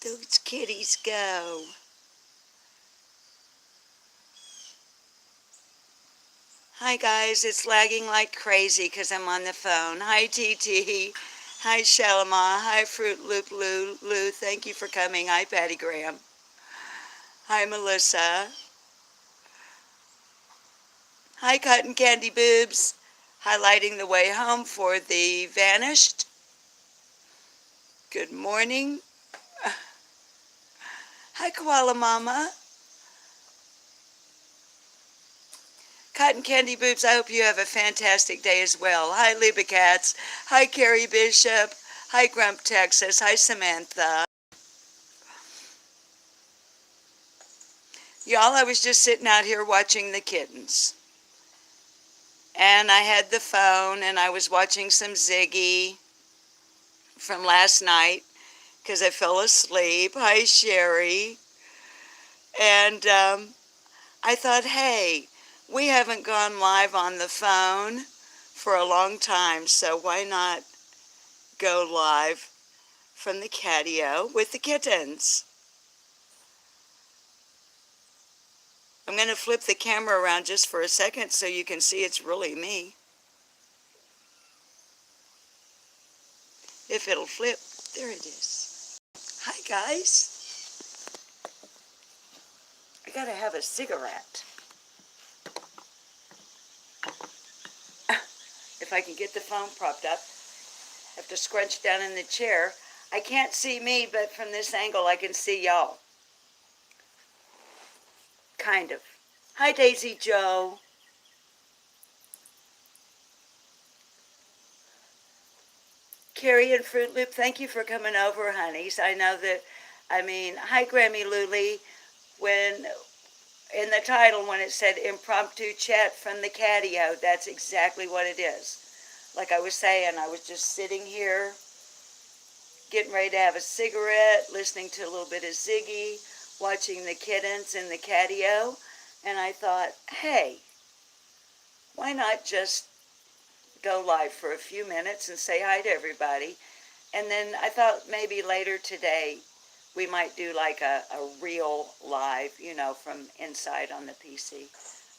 those kitties go? Hi guys, it's lagging like crazy because I'm on the phone. Hi TT. Hi Shalama. Hi Fruit Loop Lou. Thank you for coming. Hi Patty Graham. Hi Melissa. Hi Cotton Candy Boobs. Highlighting the way home for the vanished. Good morning. Hi Koala Mama. Cotton Candy Boobs, I hope you have a fantastic day as well. Hi, Liba Cats. Hi, Carrie Bishop. Hi, Grump, Texas. Hi, Samantha. Y'all, I was just sitting out here watching the kittens. And I had the phone, and I was watching some Ziggy from last night because I fell asleep. Hi, Sherry. And I thought, hey, we haven't gone live on the phone for a long time, so why not go live from the Catio with the kittens? I'm going to flip the camera around just for a second so you can see it's really me. If it'll flip, there it is. Hi guys. I gotta have a cigarette. If I can get the phone propped up, I have to scrunch down in the chair. I can't see me, but from this angle I can see y'all. Kind of. Hi Daisy Joe. Carrie and Fruit Loop, thank you for coming over, honeys. I know that, hi Grammy Luli. When, in the title, when it said Impromptu Chat from the Catio, that's exactly what it is. Like I was saying, I was just sitting here, getting ready to have a cigarette, listening to a little bit of Ziggy, watching the kittens in the Catio, and I thought, hey, why not just go live for a few minutes and say hi to everybody? And then I thought maybe later today we might do like a real live, you know, from inside on the PC.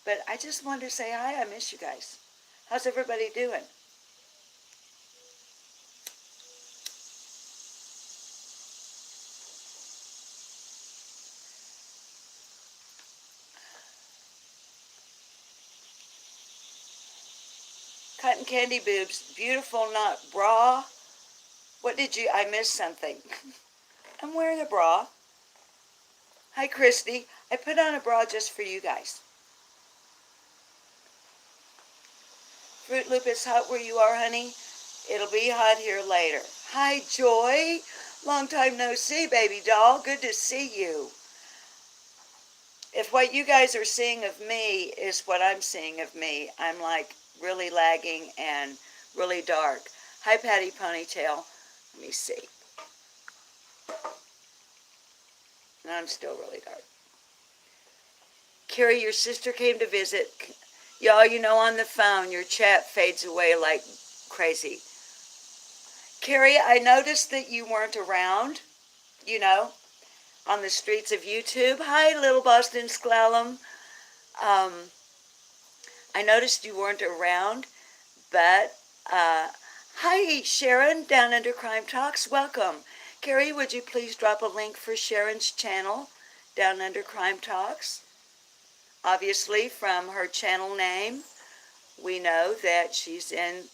But I just wanted to say hi. I miss you guys. How's everybody doing? Cotton Candy Boobs, beautiful not bra. What did you, I missed something. I'm wearing a bra. Hi Christy, I put on a bra just for you guys. Fruit Loop, is hot where you are, honey. It'll be hot here later. Hi Joy, long time no see, baby doll. Good to see you. If what you guys are seeing of me is what I'm seeing of me, I'm like really lagging and really dark. Hi Patty Ponytail. Let me see. And I'm still really dark. Carrie, your sister came to visit. Y'all, you know, on the phone, your chat fades away like crazy. Carrie, I noticed that you weren't around, you know, on the streets of YouTube. Hi, Little Boston Sklallam. I noticed you weren't around, but hi, Sharon, Down Under Crime Talks. Welcome. Carrie, would you please drop a link for Sharon's channel, Down Under Crime Talks? Obviously, from her channel name, we know that she's in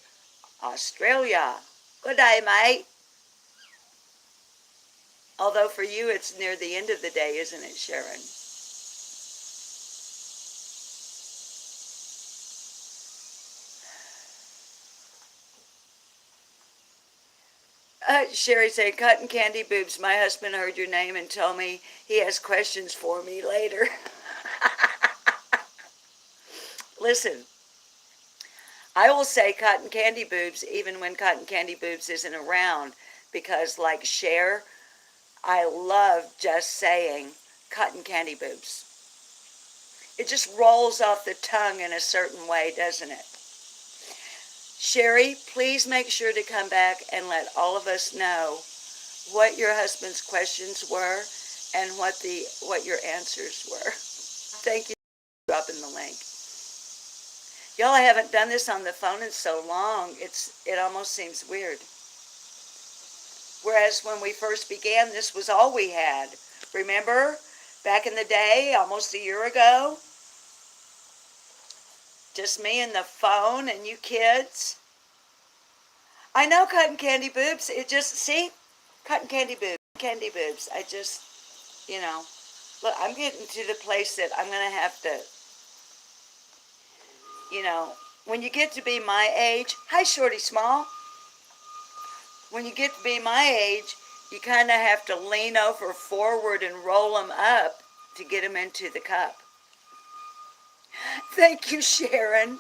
Australia. Good day, mate. Although for you, it's near the end of the day, isn't it, Sharon? Sherry said, Cotton Candy Boobs, my husband heard your name and told me he has questions for me later. Listen, I will say Cotton Candy Boobs even when Cotton Candy Boobs isn't around, because like Cher, I love just saying Cotton Candy Boobs. It just rolls off the tongue in a certain way, doesn't it? Sherry, please make sure to come back and let all of us know what your husband's questions were and what your answers were. Thank you for dropping the link. Y'all, I haven't done this on the phone in so long. It almost seems weird. Whereas when we first began, this was all we had. Remember? Back in the day, almost a year ago? Just me and the phone and you kids. I know, cotton candy boobs. It just, see? Cotton candy boobs. Candy boobs. I just, you know. Look, I'm getting to the place that I'm going to have to, you know, when you get to be my age. Hi, Shorty Small. When you get to be my age, you kind of have to lean over forward and roll them up to get them into the cup. Thank you, Sharon.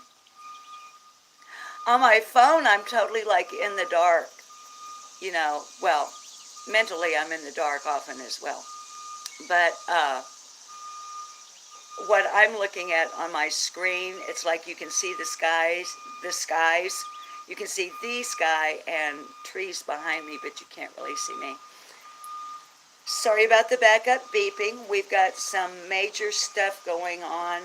On my phone, I'm totally like in the dark. You know, well, mentally I'm in the dark often as well. But what I'm looking at on my screen, it's like you can see the skies. You can see the sky and trees behind me, but you can't really see me. Sorry about the backup beeping. We've got some major stuff going on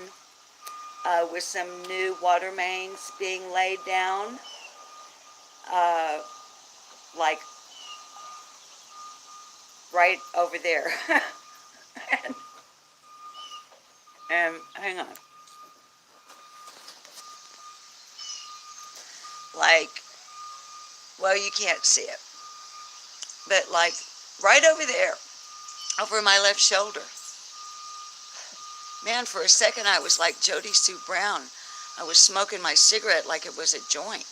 with some new water mains being laid down. Like right over there. and hang on. Like, well, you can't see it. But like right over there, over my left shoulder. Man, for a second I was like Jody Sue Brown. I was smoking my cigarette like it was a joint.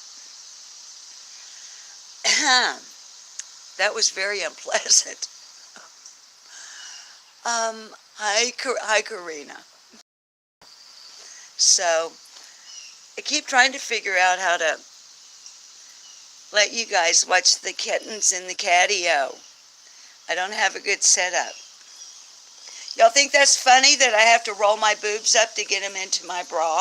That was very unpleasant. Hi, Karina. So, I keep trying to figure out how to let you guys watch the kittens in the Catio. I don't have a good setup. Y'all think that's funny that I have to roll my boobs up to get them into my bra?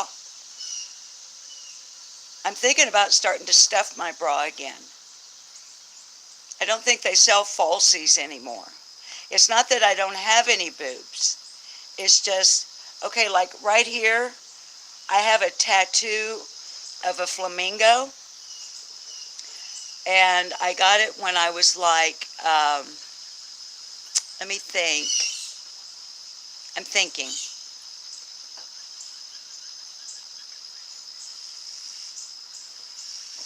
I'm thinking about starting to stuff my bra again. I don't think they sell falsies anymore. It's not that I don't have any boobs. It's just, okay, like right here, I have a tattoo of a flamingo. And I got it when I was like, let me think. I'm thinking.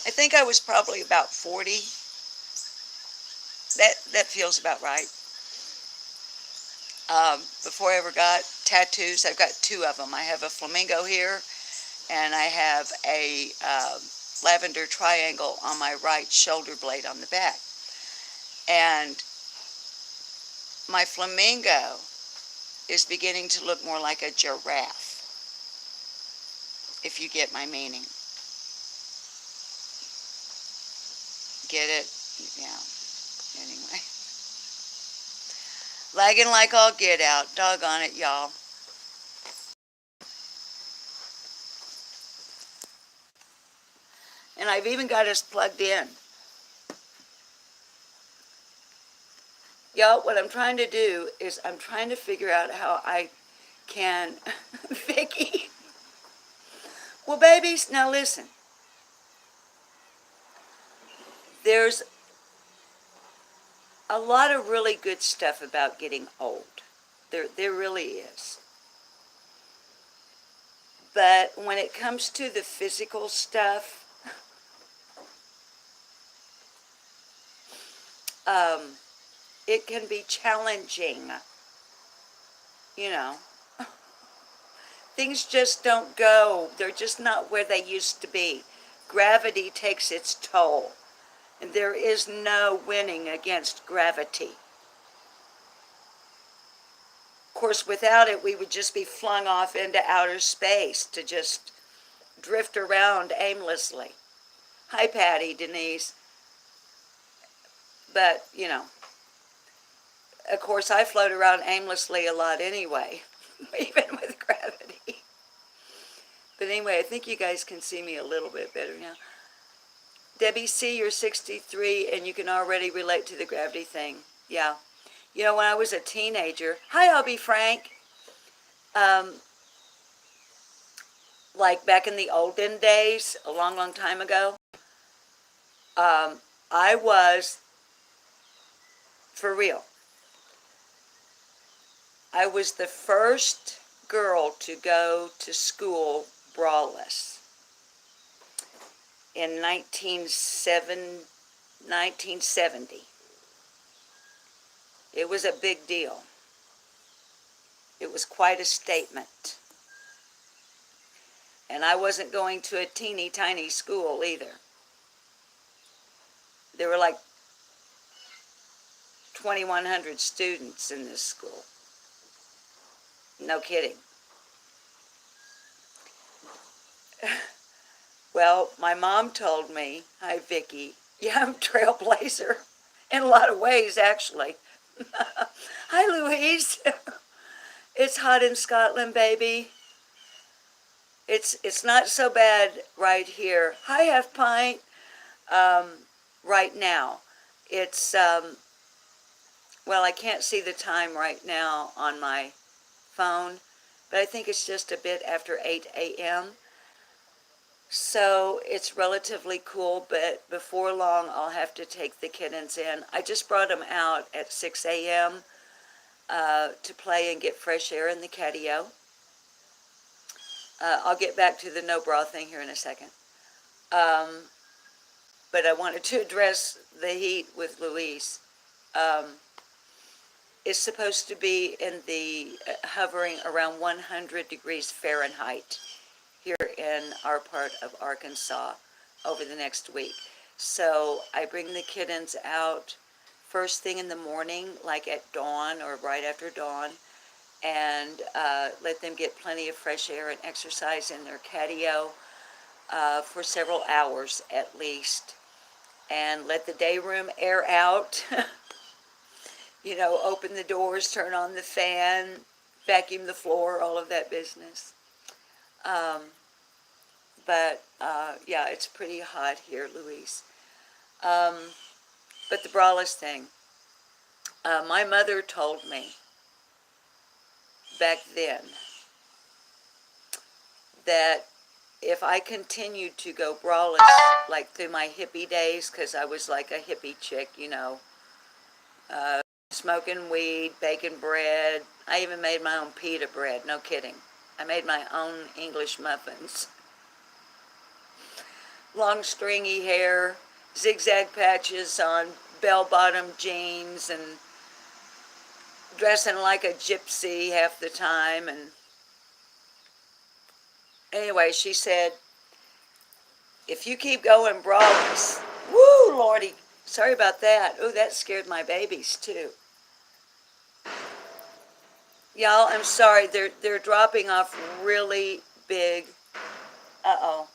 I think I was probably about 40. That feels about right. Before I ever got tattoos, I've got two of them. I have a flamingo here, and I have a lavender triangle on my right shoulder blade on the back. And my flamingo is beginning to look more like a giraffe, if you get my meaning. Get it? Yeah. Anyway. Lagging like all get out. Doggone it, y'all. And I've even got us plugged in. Y'all, what I'm trying to do is I'm trying to figure out how I can... Vicky. Well, babies, now listen. There's a lot of really good stuff about getting old. There really is. But when it comes to the physical stuff, it can be challenging. You know, things just don't go. They're just not where they used to be. Gravity takes its toll, and there is no winning against gravity. Of course, without it, we would just be flung off into outer space to just drift around aimlessly. Hi, Patty, Denise. But, you know, of course, I float around aimlessly a lot anyway, even with gravity. But anyway, I think you guys can see me a little bit better now. Debbie C., you're 63, and you can already relate to the gravity thing. Yeah. You know, when I was a teenager, hi, Hubby Frank. Um, like back in the olden days, a long, long time ago, um, I was, for real, I was the first girl to go to school braless in 1970. It was a big deal. It was quite a statement. And I wasn't going to a teeny tiny school either. There were like 2,100 students in this school. No kidding. Well, my mom told me, hi Vicki, yeah, I'm a trailblazer in a lot of ways actually. Hi Louise. It's hot in Scotland, baby. It's not so bad right here. Hi Half Pint. Right now. It's well, I can't see the time right now on my phone, but I think it's just a bit after 8 a.m. So it's relatively cool, but before long I'll have to take the kittens in. I just brought them out at 6 a.m. To play and get fresh air in the catio. I'll get back to the no bra thing here in a second. But I wanted to address the heat with Louise. It's supposed to be in the hovering around 100 degrees Fahrenheit here in our part of Arkansas over the next week. So I bring the kittens out first thing in the morning, like at dawn or right after dawn, and let them get plenty of fresh air and exercise in their catio for several hours at least, and let the day room air out. You know, open the doors, turn on the fan, vacuum the floor, all of that business. Yeah, it's pretty hot here, Louise. But the braless thing, my mother told me back then that if I continued to go braless, like through my hippie days, because I was like a hippie chick, you know, smoking weed, baking bread. I even made my own pita bread, no kidding. I made my own English muffins. Long stringy hair, zigzag patches on bell-bottom jeans, and dressing like a gypsy half the time. And anyway, she said, if you keep going braless, woo, Lordy, sorry about that. Oh, that scared my babies too. Y'all, I'm sorry, they're dropping off really big. Uh-oh.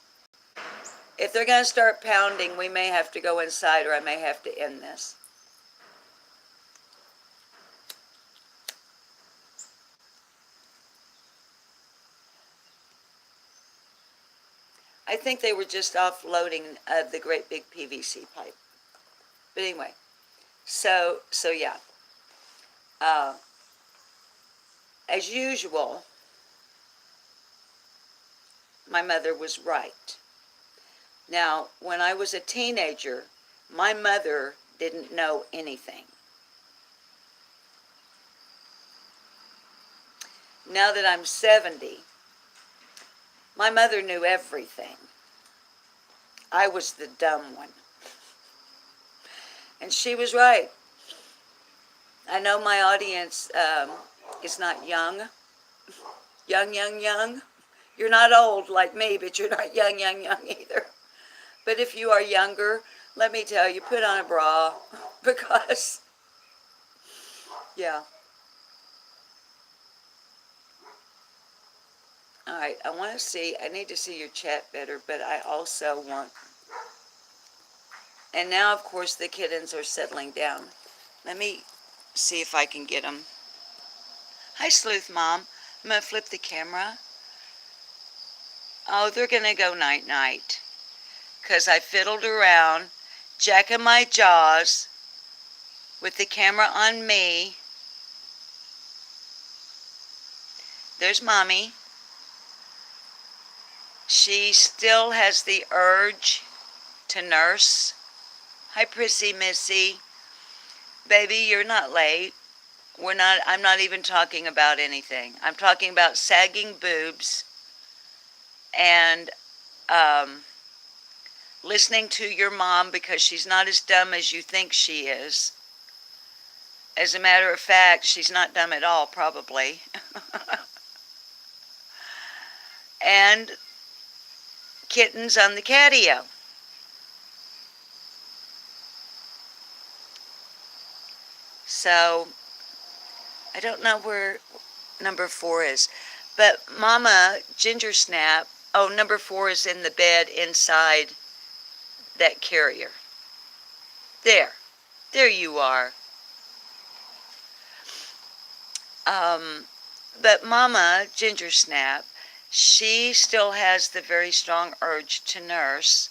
If they're going to start pounding, we may have to go inside, or I may have to end this. I think they were just offloading the great big PVC pipe. But anyway, so yeah. As usual, my mother was right. Now, when I was a teenager, my mother didn't know anything. Now that I'm 70, my mother knew everything. I was the dumb one. And she was right. I know my audience is not young. Young. You're not old like me, but you're not young either. But if you are younger, let me tell you, put on a bra, because, yeah. All right, I need to see your chat better, but I also want, and now, of course, the kittens are settling down. Let me see if I can get them. Hi, Sleuth Mom. I'm going to flip the camera. Oh, they're going to go night-night, because I fiddled around, jacking my jaws, with the camera on me. There's Mommy. She still has the urge to nurse. Hi, Prissy Missy. Baby, you're not late. I'm not even talking about anything. I'm talking about sagging boobs and listening to your mom because she's not as dumb as you think she is. As a matter of fact, she's not dumb at all, probably. And Kittens on the Catio. So, I don't know where number 4 is. But Mama Ginger Snap, oh, number 4 is in the bed inside that carrier. There. There you are. But Mama Ginger Snap, she still has the very strong urge to nurse,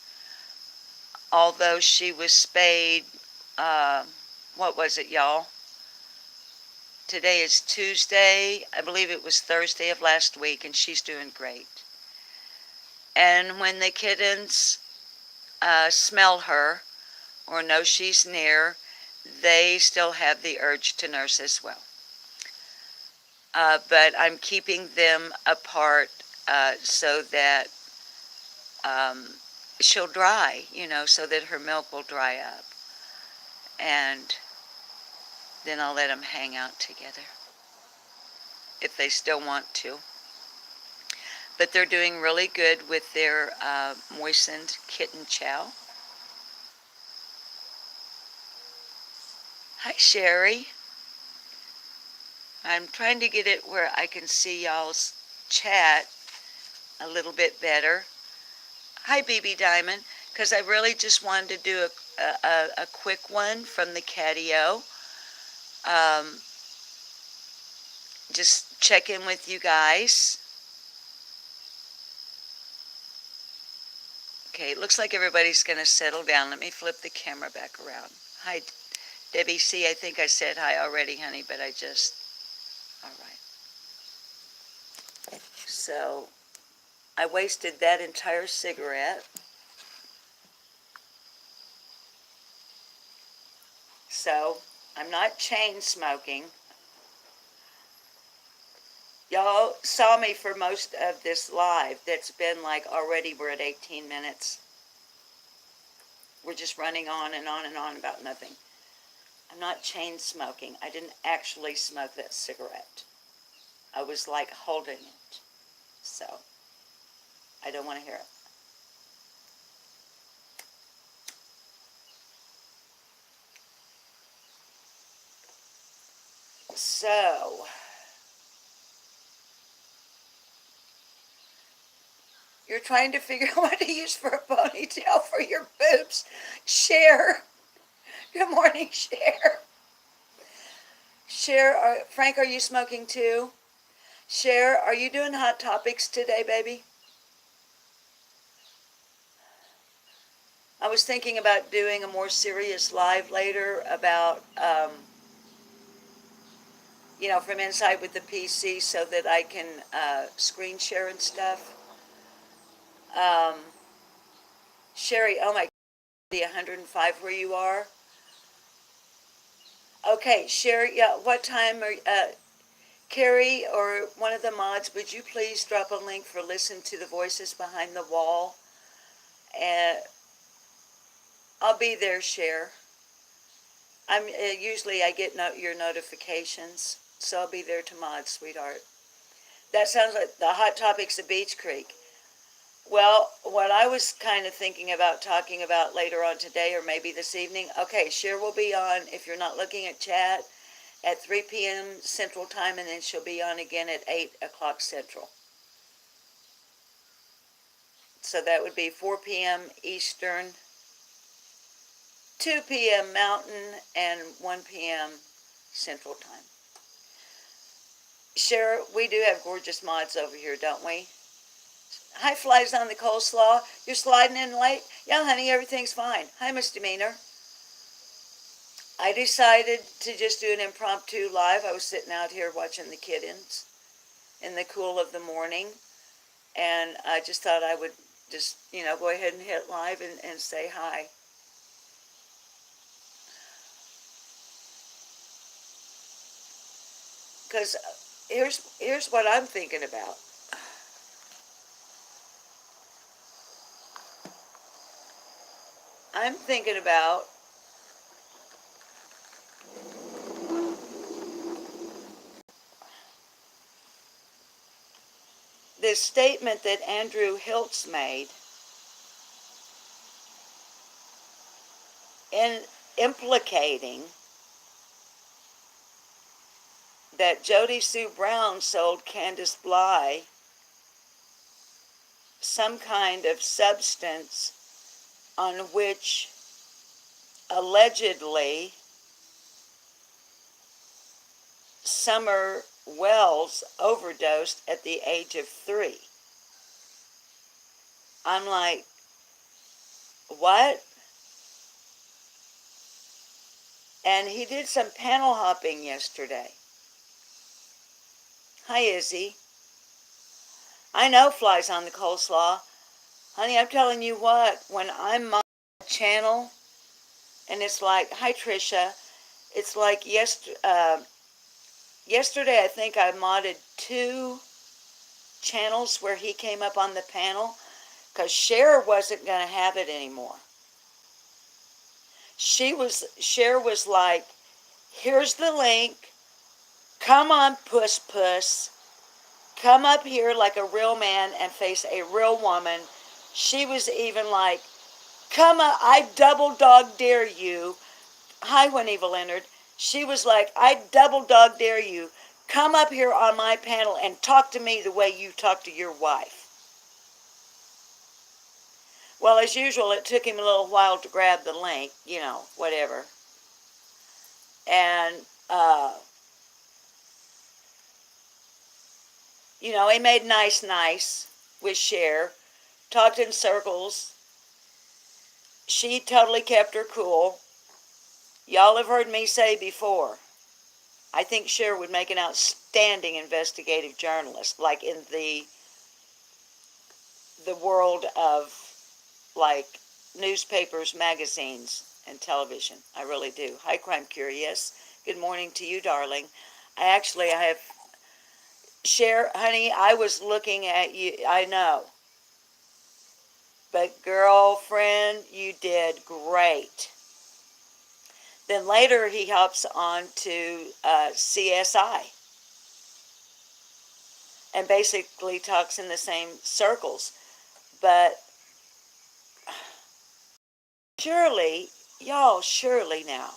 although she was spayed, what was it, y'all? Today is Tuesday. I believe it was Thursday of last week, and she's doing great. And when the kittens smell her or know she's near, they still have the urge to nurse as well. But I'm keeping them apart so that she'll dry, so that her milk will dry up. And then I'll let them hang out together if they still want to. But they're doing really good with their moistened kitten chow. Hi, Sherry. I'm trying to get it where I can see y'all's chat a little bit better. Hi, BB Diamond, because I really just wanted to do a quick one from the Catio. Just check in with you guys. Okay, it looks like everybody's going to settle down. Let me flip the camera back around. Hi, Debbie C. I think I said hi already, honey, but I just... All right. So, I wasted that entire cigarette. So, I'm not chain smoking. Y'all saw me for most of this live. That's been like already we're at 18 minutes. We're just running on and on and on about nothing. I'm not chain smoking. I didn't actually smoke that cigarette. I was like holding it. So, I don't want to hear it. So, you're trying to figure out what to use for a ponytail for your boobs. Cher. Good morning, Cher. Cher, Frank, are you smoking too? Cher, are you doing hot topics today, baby? I was thinking about doing a more serious live later about, from inside with the PC so that I can screen share and stuff. Sherry, oh my God, the 105 where you are. Okay, Sherry, yeah, what time are Carrie or one of the mods, would you please drop a link for Listen to the Voices Behind the Wall? And I'll be there, Cher. I'm usually I get your notifications, so I'll be there to mod, sweetheart. That sounds like the hot topics of Beach Creek. Well, what I was kind of thinking about talking about later on today or maybe this evening, okay, Cher will be on, if you're not looking at chat, at 3 p.m. Central Time, and then she'll be on again at 8 o'clock Central. So that would be 4 p.m. Eastern, 2 p.m. Mountain, and 1 p.m. Central Time. Cher, we do have gorgeous mods over here, don't we? Hi, Flies on the Coleslaw. You're sliding in late? Yeah, honey, everything's fine. Hi, Misdemeanor. I decided to just do an impromptu live. I was sitting out here watching the kittens in the cool of the morning, and I just thought I would just, go ahead and hit live and say hi. Because here's what I'm thinking about. I'm thinking about this statement that Andrew Hiltz made in implicating that Jody Sue Brown sold Candace Bly some kind of substance on which allegedly Summer Wells overdosed at the age of 3. I'm like, what? And he did some panel hopping yesterday. Hi, Izzy. I know flies on the coleslaw. Honey, I'm telling you what, when I'm on a channel, and it's like, hi, Trisha, it's like yesterday I think I modded 2 channels where he came up on the panel, because Cher wasn't going to have it anymore. Cher was like, here's the link, come on, puss puss, come up here like a real man and face a real woman. She was even like, come on, I double dog dare you. Hi, when Evil entered. She was like, I double dog dare you. Come up here on my panel and talk to me the way you talk to your wife. Well, as usual, it took him a little while to grab the link, whatever. And, he made nice with Cher, talked in circles. She totally kept her cool. Y'all have heard me say before, I think Cher would make an outstanding investigative journalist, like in the world of, like, newspapers, magazines, and television. I really do. Hi, Crime Curious. Good morning to you, darling. I have... Cher, honey, I was looking at you. I know. But, girlfriend, you did great. Then later he hops on to CSI and basically talks in the same circles. But surely now.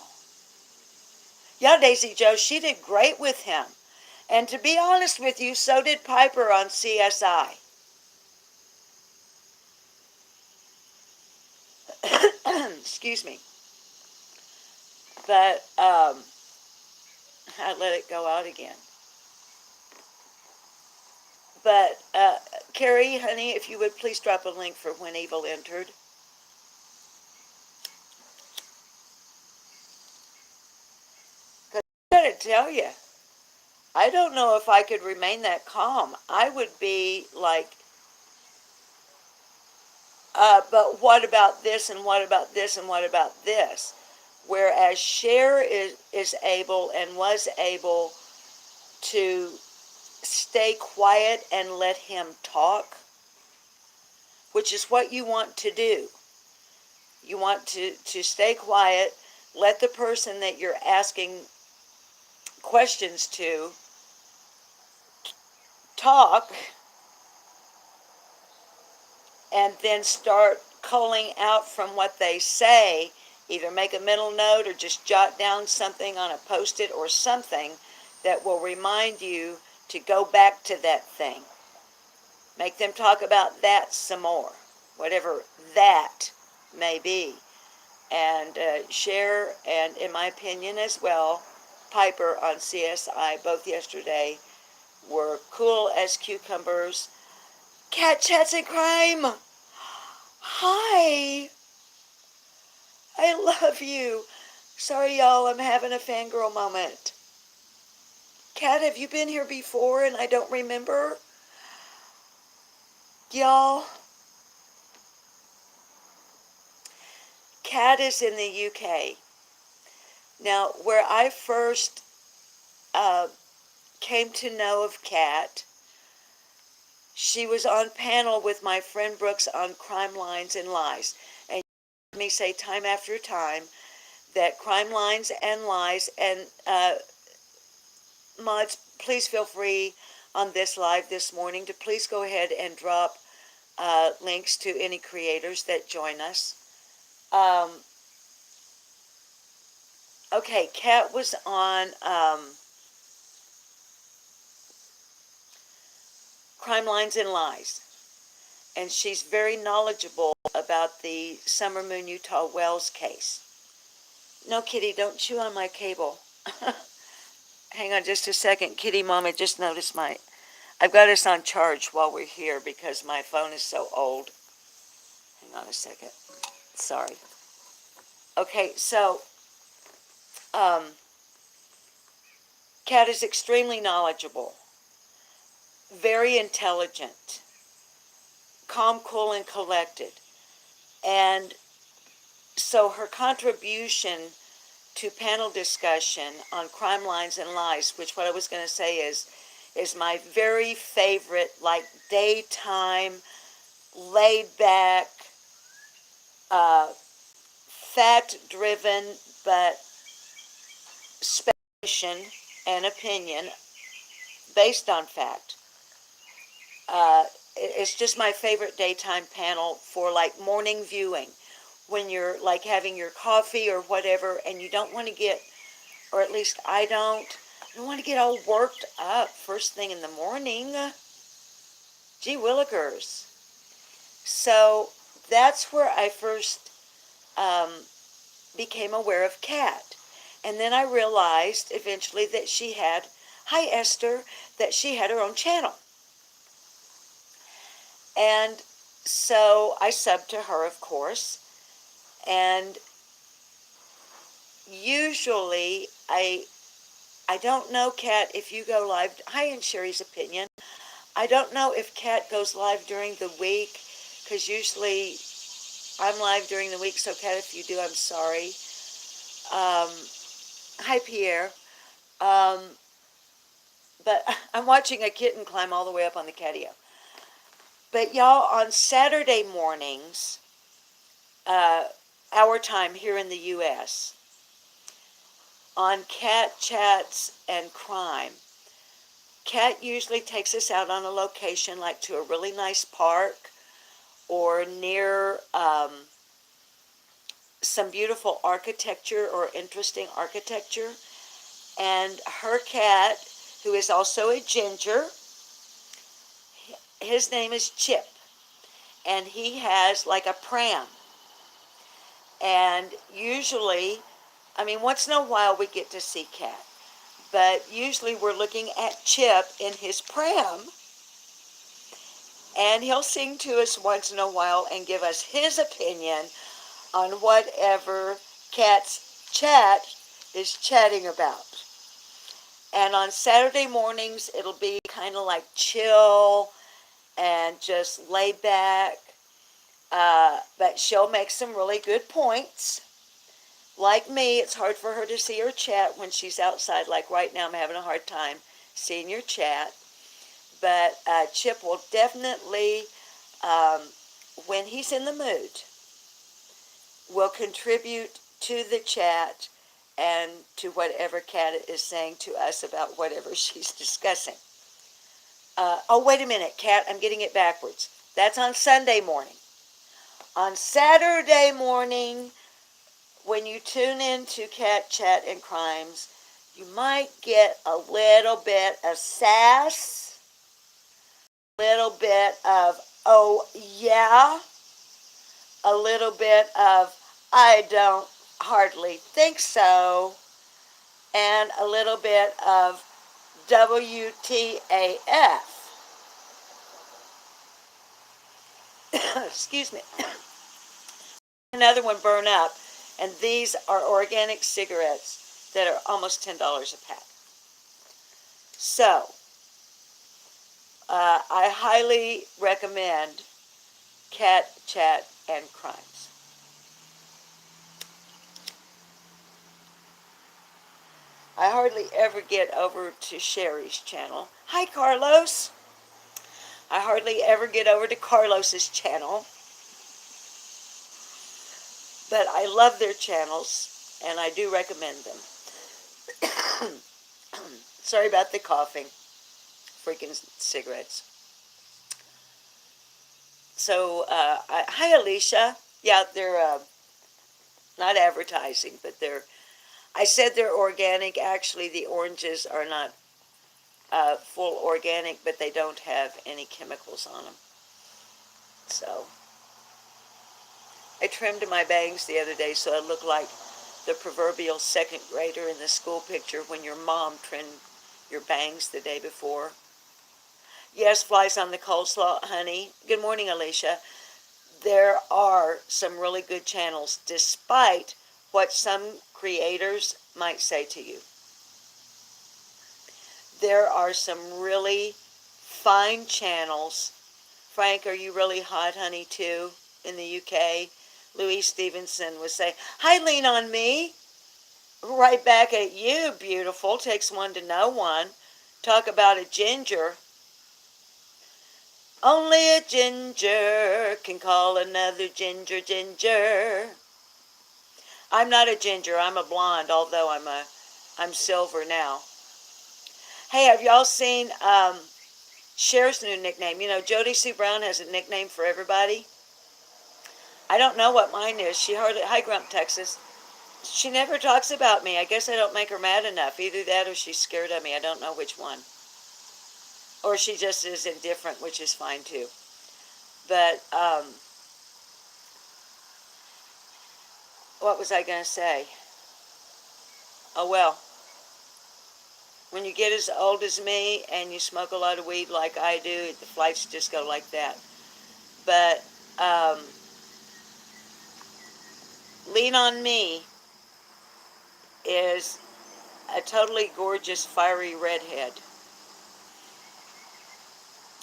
Yeah, Daisy Joe, she did great with him. And to be honest with you, so did Piper on CSI. Excuse me. But I let it go out again. But Carrie, honey, if you would please drop a link for When Evil Entered. Because I gotta tell you, I don't know if I could remain that calm. I would be like, but what about this, and what about this, and what about this? Whereas Cher is able and was able to stay quiet and let him talk, which is what you want to do. You want to stay quiet, let the person that you're asking questions to talk, and then start culling out from what they say. Either make a mental note or just jot down something on a post-it or something that will remind you to go back to that thing. Make them talk about that some more, whatever that may be. And Cher, and in my opinion as well, Piper on CSI, both yesterday, were cool as cucumbers. Cat Chats and Crime! Hi! I love you. Sorry, y'all, I'm having a fangirl moment. Kat, have you been here before and I don't remember? Y'all, Kat is in the UK. Now, where I first uh, came to know of Kat, she was on panel with my friend Brooks on Crime Lines and Lies. And you heard me say time after time that Crime Lines and Lies, and mods, please feel free on this live this morning to please go ahead and drop links to any creators that join us. Okay, Kat was on Crime Lines and Lies, and she's very knowledgeable about the Summer Moon Utah Wells case. No, Kitty, don't chew on my cable. Hang on just a second. Kitty, Mom, I just noticed I've got us on charge while we're here because my phone is so old. Hang on a second. Sorry. Okay, so Kat is extremely knowledgeable, very intelligent, calm, cool, and collected. And so her contribution to panel discussion on Crime Lines and Lies, which what I was going to say is my very favorite, like, daytime, laid back, fact-driven, but speculation and opinion based on fact. It's just my favorite daytime panel for, like, morning viewing, when you're, like, having your coffee or whatever, and you don't want to get, or at least I don't want to get all worked up first thing in the morning. Gee willikers. So that's where I first became aware of Kat. And then I realized eventually that she had, hi Esther, that she had her own channel. And so I subbed to her, of course. And usually I don't know, Kat, if you go live. Hi, in Sherry's opinion. I don't know if Kat goes live during the week, because usually I'm live during the week. So, Kat, if you do, I'm sorry. Hi, Pierre. But I'm watching a kitten climb all the way up on the Catio. But y'all, on Saturday mornings, our time here in the U.S., on Cat Chats and Crime, Kat usually takes us out on a location, like to a really nice park or near some beautiful architecture or interesting architecture. And her cat, who is also a ginger, his name is Chip, and he has like a pram. And usually, I mean, once in a while we get to see Cat, but usually we're looking at Chip in his pram, and he'll sing to us once in a while and give us his opinion on whatever Cat's chat is chatting about. And on Saturday mornings, it'll be kind of like chill and just lay back. But she'll make some really good points. Like me, it's hard for her to see her chat when she's outside. Like right now, I'm having a hard time seeing your chat. But Chip will definitely, when he's in the mood, will contribute to the chat and to whatever Kat is saying to us about whatever she's discussing. Oh, wait a minute, Kat, I'm getting it backwards. That's on Sunday morning. On Saturday morning, when you tune in to Cat Chat and Crimes, you might get a little bit of sass, a little bit of, oh yeah, a little bit of, I don't hardly think so, and a little bit of WTAF. Excuse me. Another one burn up, And these are organic cigarettes that are almost $10 a pack. So, I highly recommend Cat, Chat, and Crimes. I hardly ever get over to Sherry's channel. Hi, Carlos. I hardly ever get over to Carlos's channel. But I love their channels, and I do recommend them. Sorry about the coughing. Freaking cigarettes. So, hi, Alicia. Yeah, they're not advertising, but I said they're organic. Actually, the oranges are not full organic, but they don't have any chemicals on them. So, I trimmed my bangs the other day so I look like the proverbial second grader in the school picture when your mom trimmed your bangs the day before. Yes, flies on the coleslaw, honey. Good morning, Alicia. There are some really good channels, despite what some creators might say to you. There are some really fine channels. Frank, are you really hot, honey, too, in the UK? Louise Stevenson would say, hi, lean on me. Right back at you, beautiful. Takes one to know one. Talk about a ginger. Only a ginger can call another ginger ginger. I'm not a ginger, I'm a blonde, although I'm silver now. Hey, have y'all seen Cher's new nickname? You know, Jody Sue Brown has a nickname for everybody. I don't know what mine is. Hi, Grump, Texas. She never talks about me. I guess I don't make her mad enough. Either that or she's scared of me. I don't know which one. Or she just is indifferent, which is fine too. But, what was I going to say? Oh, well. When you get as old as me and you smoke a lot of weed like I do, the flights just go like that. But, Lean on Me is a totally gorgeous, fiery redhead.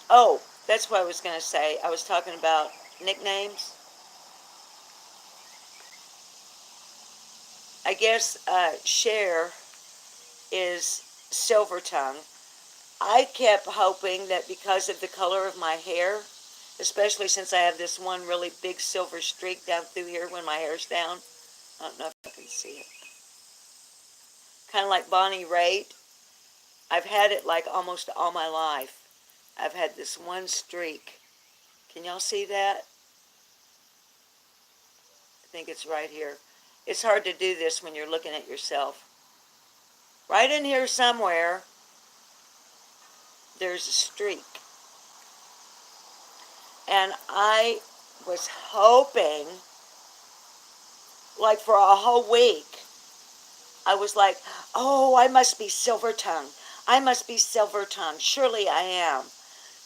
Oh, that's what I was going to say. I was talking about nicknames. I guess Cher is Silver Tongue. I kept hoping that because of the color of my hair, especially since I have this one really big silver streak down through here when my hair's down. I don't know if I can see it. Kind of like Bonnie Raitt. I've had it like almost all my life. I've had this one streak. Can y'all see that? I think it's right here. It's hard to do this when you're looking at yourself. Right in here somewhere, there's a streak. And I was hoping, like for a whole week, I was like, oh, I must be Silver Tongue. I must be Silver Tongue. Surely I am.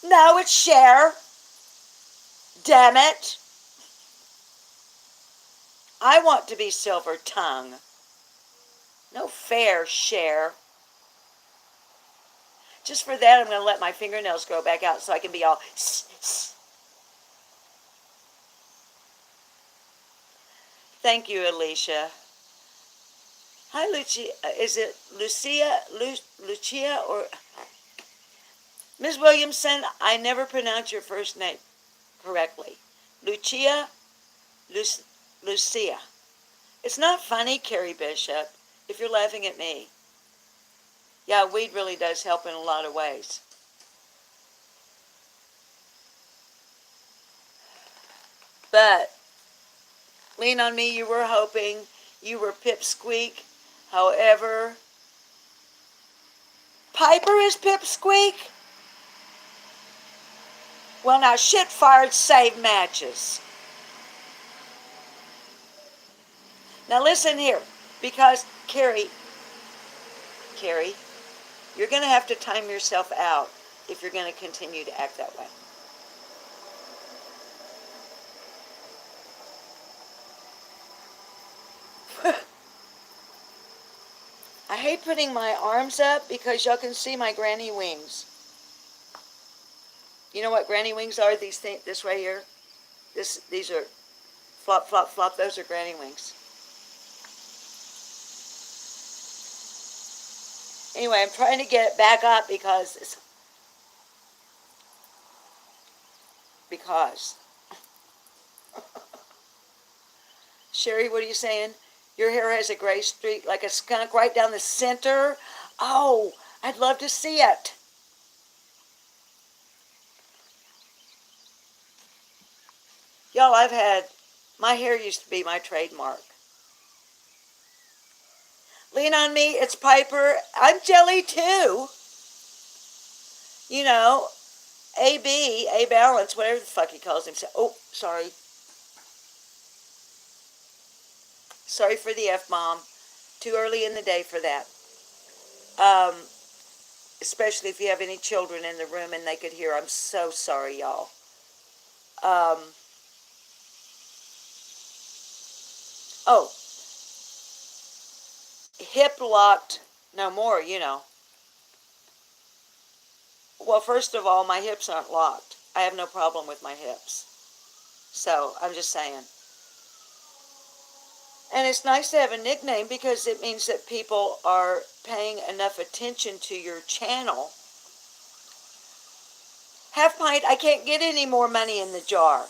No, it's Cher. Damn it. I want to be Silver Tongue. No fair, Cher. Just for that, I'm going to let my fingernails grow back out so I can be all... Thank you, Alicia. Hi, Lucia. Is it Lucia? Lucia or... Ms. Williamson, I never pronounce your first name correctly. Lucia? Lucia. It's not funny, Carrie Bishop, if you're laughing at me. Yeah, weed really does help in a lot of ways. But, Lean on Me, you were hoping, you were Pipsqueak. However, Piper is Pipsqueak? Well, now, shit fired save matches. Now, listen here, because, Carrie, you're going to have to time yourself out if you're going to continue to act that way. hate putting my arms up because y'all can see my granny wings. You know what granny wings are? These things, this right here. These are flop, flop, flop. Those are granny wings. Anyway, I'm trying to get it back up because Sherry, what are you saying? Your hair has a gray streak like a skunk right down the center. Oh, I'd love to see it. Y'all, my hair used to be my trademark. Lean on me, it's Piper. I'm jelly too. You know, A Balance, whatever the fuck he calls himself. Oh, sorry. Sorry for the F-bomb. Too early in the day for that. Especially if you have any children in the room and they could hear. I'm so sorry, y'all. Oh, hip locked no more, you know. Well, first of all, my hips aren't locked. I have no problem with my hips. So, I'm just saying. And it's nice to have a nickname because it means that people are paying enough attention to your channel. Half pint, I can't get any more money in the jar.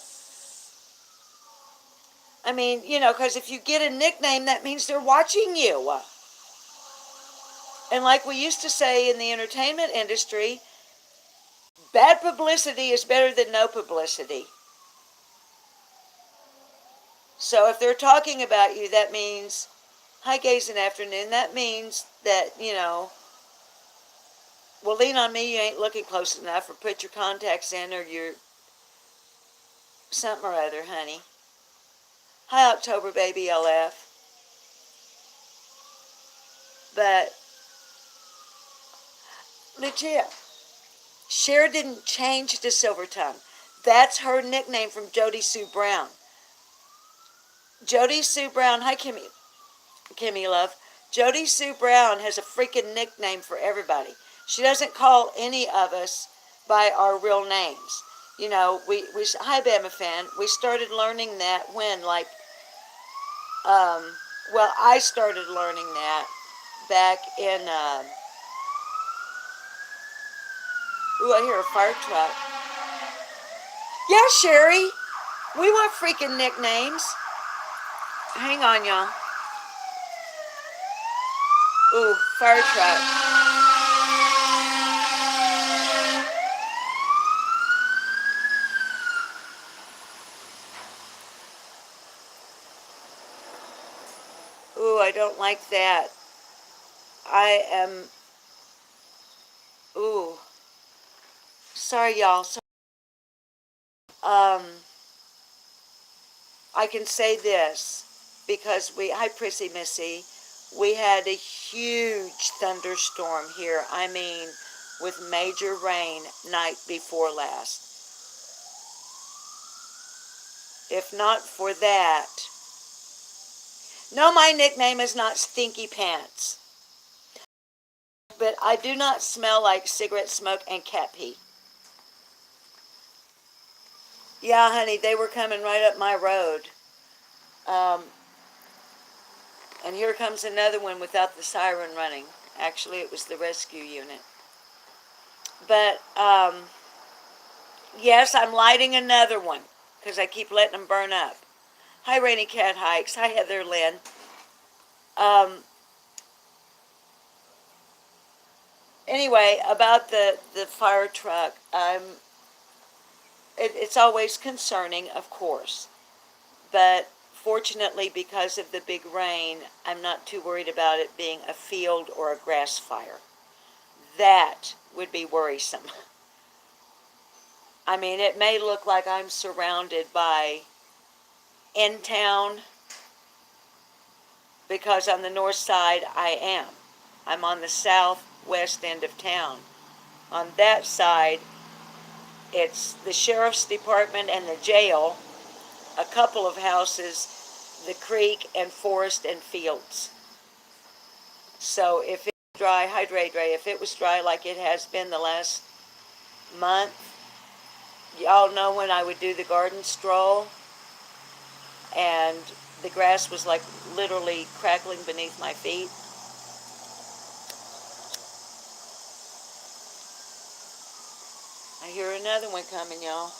I mean, you know, because if you get a nickname, that means they're watching you. And like we used to say in the entertainment industry, bad publicity is better than no publicity. So if they're talking about you, that means, hi gays and afternoon, that means that, you know, well, lean on me, you ain't looking close enough, or put your contacts in, or your something or other, honey. Hi, October Baby LF. But, legit, Cher didn't change to Silver Tongue. That's her nickname from Jody Sue Brown. Jody Sue Brown, hi Kimmy love. Jody Sue Brown has a freaking nickname for everybody. She doesn't call any of us by our real names. You know, hi Bama fan, we started learning that when, like, well, I started learning that back in, ooh, I hear a fire truck. Yeah, Sherry, we want freaking nicknames. Hang on, y'all. Ooh, fire truck. Ooh, I don't like that. I am, ooh. Sorry, y'all. I can say this because hi Prissy Missy, we had a huge thunderstorm here. I mean, with major rain night before last. If not for that, no, my nickname is not Stinky Pants. But I do not smell like cigarette smoke and cat pee. Yeah, honey, they were coming right up my road. And here comes another one without the siren running. Actually, it was the rescue unit. But, yes, I'm lighting another one because I keep letting them burn up. Hi, Rainy Cat Hikes. Hi, Heather Lynn. Anyway, about the fire truck, it's always concerning, of course. But fortunately, because of the big rain, I'm not too worried about it being a field or a grass fire. That would be worrisome. I mean, it may look like I'm surrounded by in town, because on the north side I am. I'm on the southwest end of town. On that side, it's the sheriff's department and the jail, a couple of houses, the creek, and forest and fields. So if it's dry, hydrate, Ray. If it was dry like it has been the last month, y'all know when I would do the garden stroll and the grass was like literally crackling beneath my feet. I hear another one coming, y'all.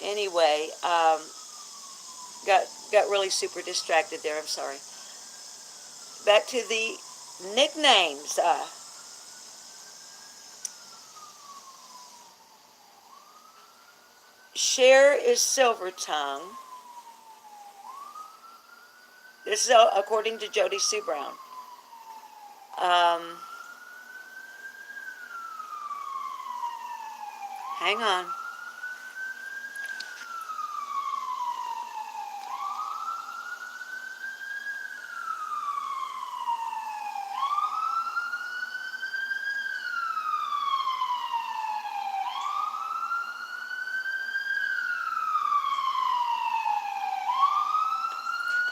Anyway, got really super distracted there. I'm sorry. Back to the nicknames. Cher is Silver Tongue. This is according to Jody Sue Brown. Um, Hang on.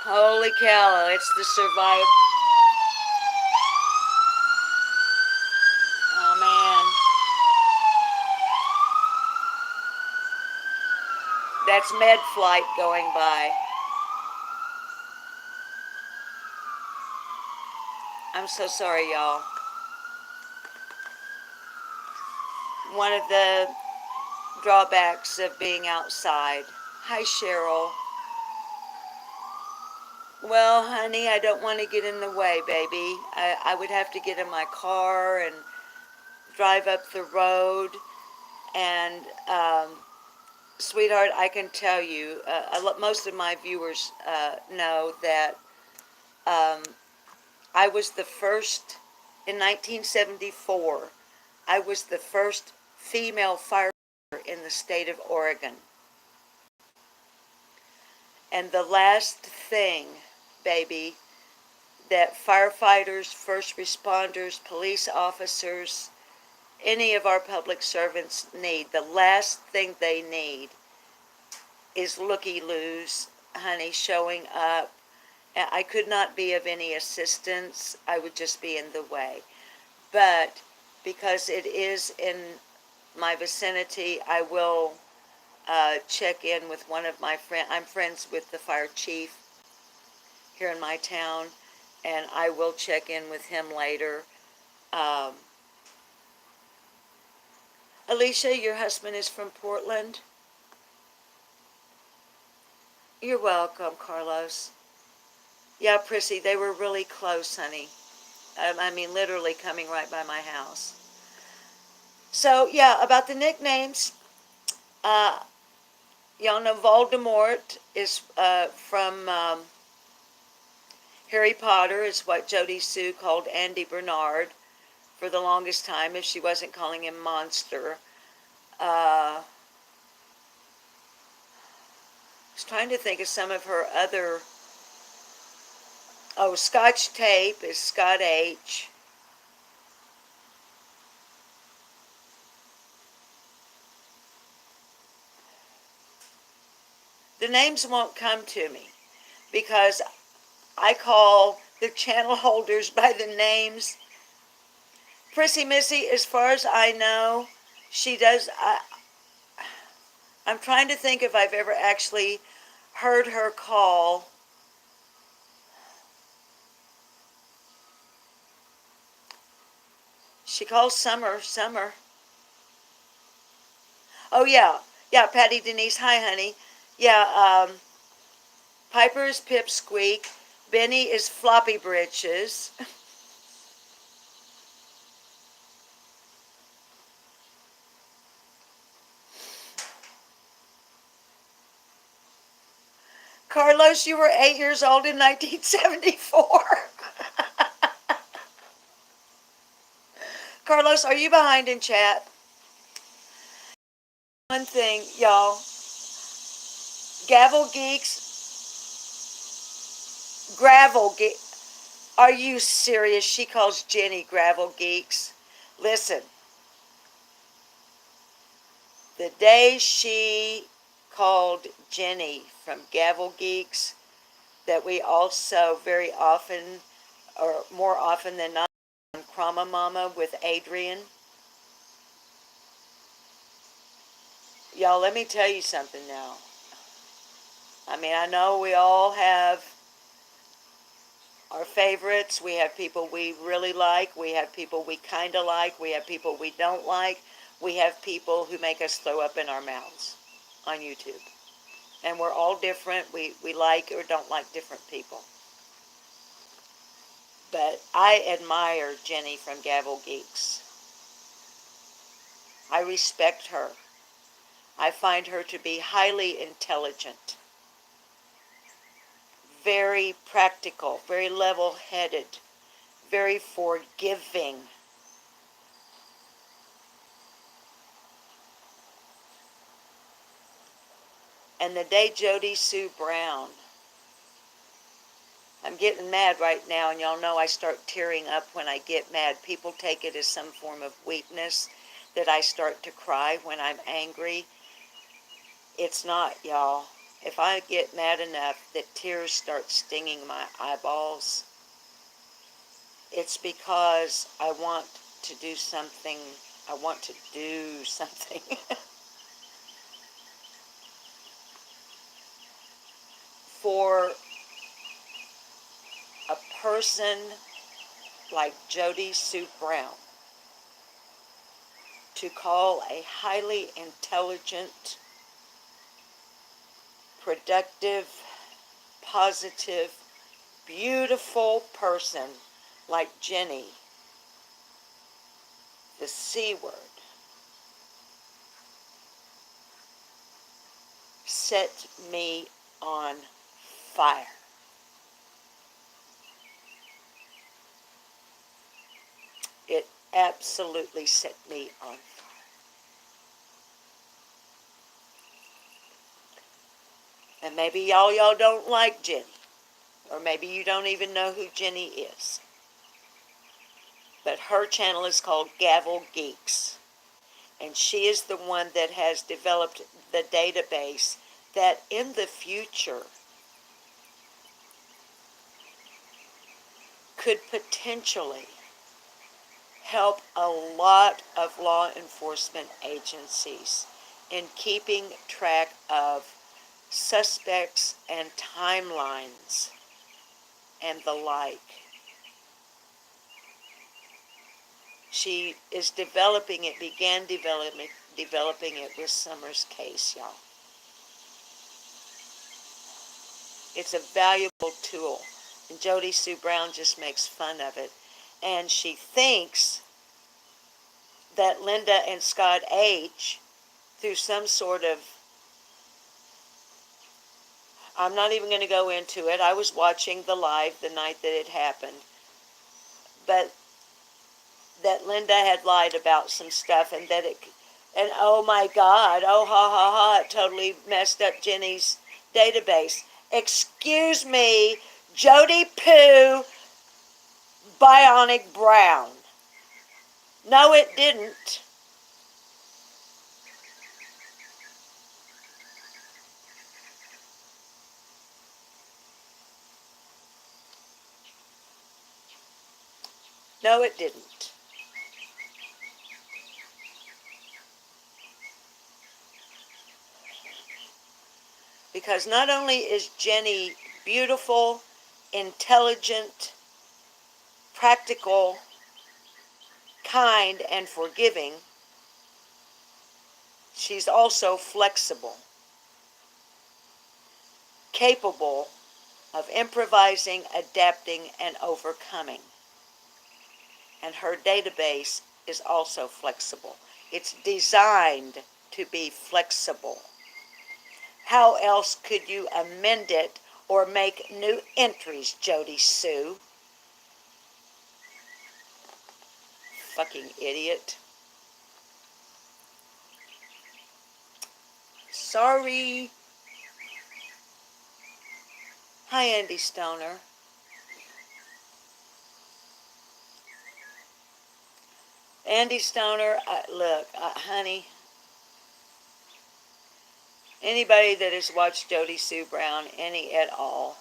Holy cow, it's the survival. Oh man. That's med flight going by. I'm so sorry, y'all. One of the drawbacks of being outside. Hi, Cheryl. Well, honey, I don't want to get in the way, baby. I would have to get in my car and drive up the road. And, sweetheart, I can tell you, most of my viewers know that I was the first, in 1974, I was the first female firefighter in the state of Oregon. And the last thing, baby, that firefighters, first responders, police officers, any of our public servants need, the last thing they need is looky-loos, honey, showing up. I could not be of any assistance. I would just be in the way. But because it is in my vicinity, I will check in with one of my friends. I'm friends with the fire chief here in my town, and I will check in with him later. Um, Alicia, your husband is from Portland. You're welcome, Carlos. Yeah, Prissy, they were really close, honey. I mean, literally coming right by my house. So, yeah, about the nicknames, uh, y'all know Voldemort is from Harry Potter, is what Jody Sue called Andy Bernard for the longest time, if she wasn't calling him Monster. I was trying to think of some of her other... Oh, Scotch Tape is Scott H. The names won't come to me because I call the channel holders by the names. Prissy Missy, as far as I know, she does... I'm trying to think if I've ever actually heard her call. She calls Summer. Oh, yeah. Yeah, Patty Denise. Hi, honey. Yeah, Piper is Pipsqueak. Benny is Floppy Britches. Carlos, you were 8 years old in 1974. Carlos, are you behind in chat? One thing, y'all. Gavel Geeks, Gravel Geeks. Are you serious? She calls Jenny Gravel Geeks. Listen, the day she called Jenny from Gavel Geeks, that we also very often or more often than not, on Krama Mama with Adrian. Y'all, let me tell you something now. I mean, I know we all have our favorites. We have people we really like. We have people we kind of like. We have people we don't like. We have people who make us throw up in our mouths on YouTube. And we're all different. We like or don't like different people. But I admire Jenny from Gavel Geeks. I respect her. I find her to be highly intelligent, very practical, very level-headed, very forgiving. And the day Jody Sue Brown, I'm getting mad right now, and y'all know I start tearing up when I get mad. People take it as some form of weakness, that I start to cry when I'm angry. It's not, y'all. If I get mad enough that tears start stinging my eyeballs, it's because I want to do something. I want to do something. For a person like Jody Sue Brown to call a highly intelligent, productive, positive, beautiful person like Jenny the C word set me on fire. It absolutely set me on fire. And maybe y'all don't like Jenny. Or maybe you don't even know who Jenny is. But her channel is called Gavel Geeks. And she is the one that has developed the database that in the future could potentially help a lot of law enforcement agencies in keeping track of suspects and timelines and the like. She is developing it, began developing it with Summer's case, y'all. It's a valuable tool. And Jody Sue Brown just makes fun of it. And she thinks that Linda and Scott H., through some sort of, I'm not even going to go into it. I was watching the live the night that it happened. But that Linda had lied about some stuff, and that it, and oh my God, oh ha ha ha, it totally messed up Jenny's database. Excuse me, Jody Pooh Bionic Brown. No, it didn't. No, it didn't. Because not only is Jenny beautiful, intelligent, practical, kind, and forgiving, she's also flexible, capable of improvising, adapting, and overcoming. And her database is also flexible. It's designed to be flexible. How else could you amend it or make new entries, Jody Sue? Fucking idiot. Sorry. Hi, Andy Stoner. Andy Stoner, look, honey, anybody that has watched Jody Sue Brown, any at all,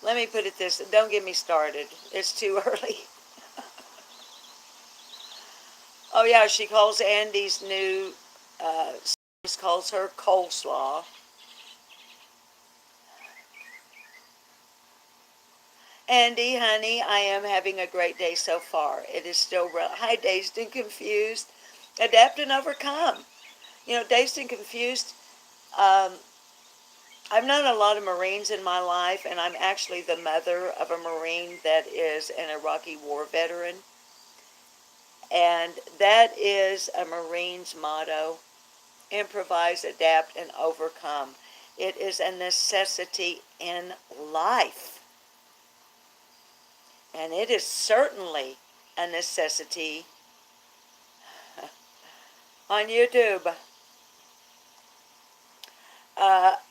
let me put it this, don't get me started. It's too early. Oh yeah, she calls Andy's new, calls her coleslaw. Andy, honey, I am having a great day so far. It is still hi, dazed and confused. Adapt and overcome. You know, dazed and confused. Um, I've known a lot of Marines in my life, and I'm actually the mother of a Marine that is an Iraqi war veteran. And that is a Marine's motto: improvise, adapt, and overcome. It is a necessity in life. And it is certainly a necessity on YouTube.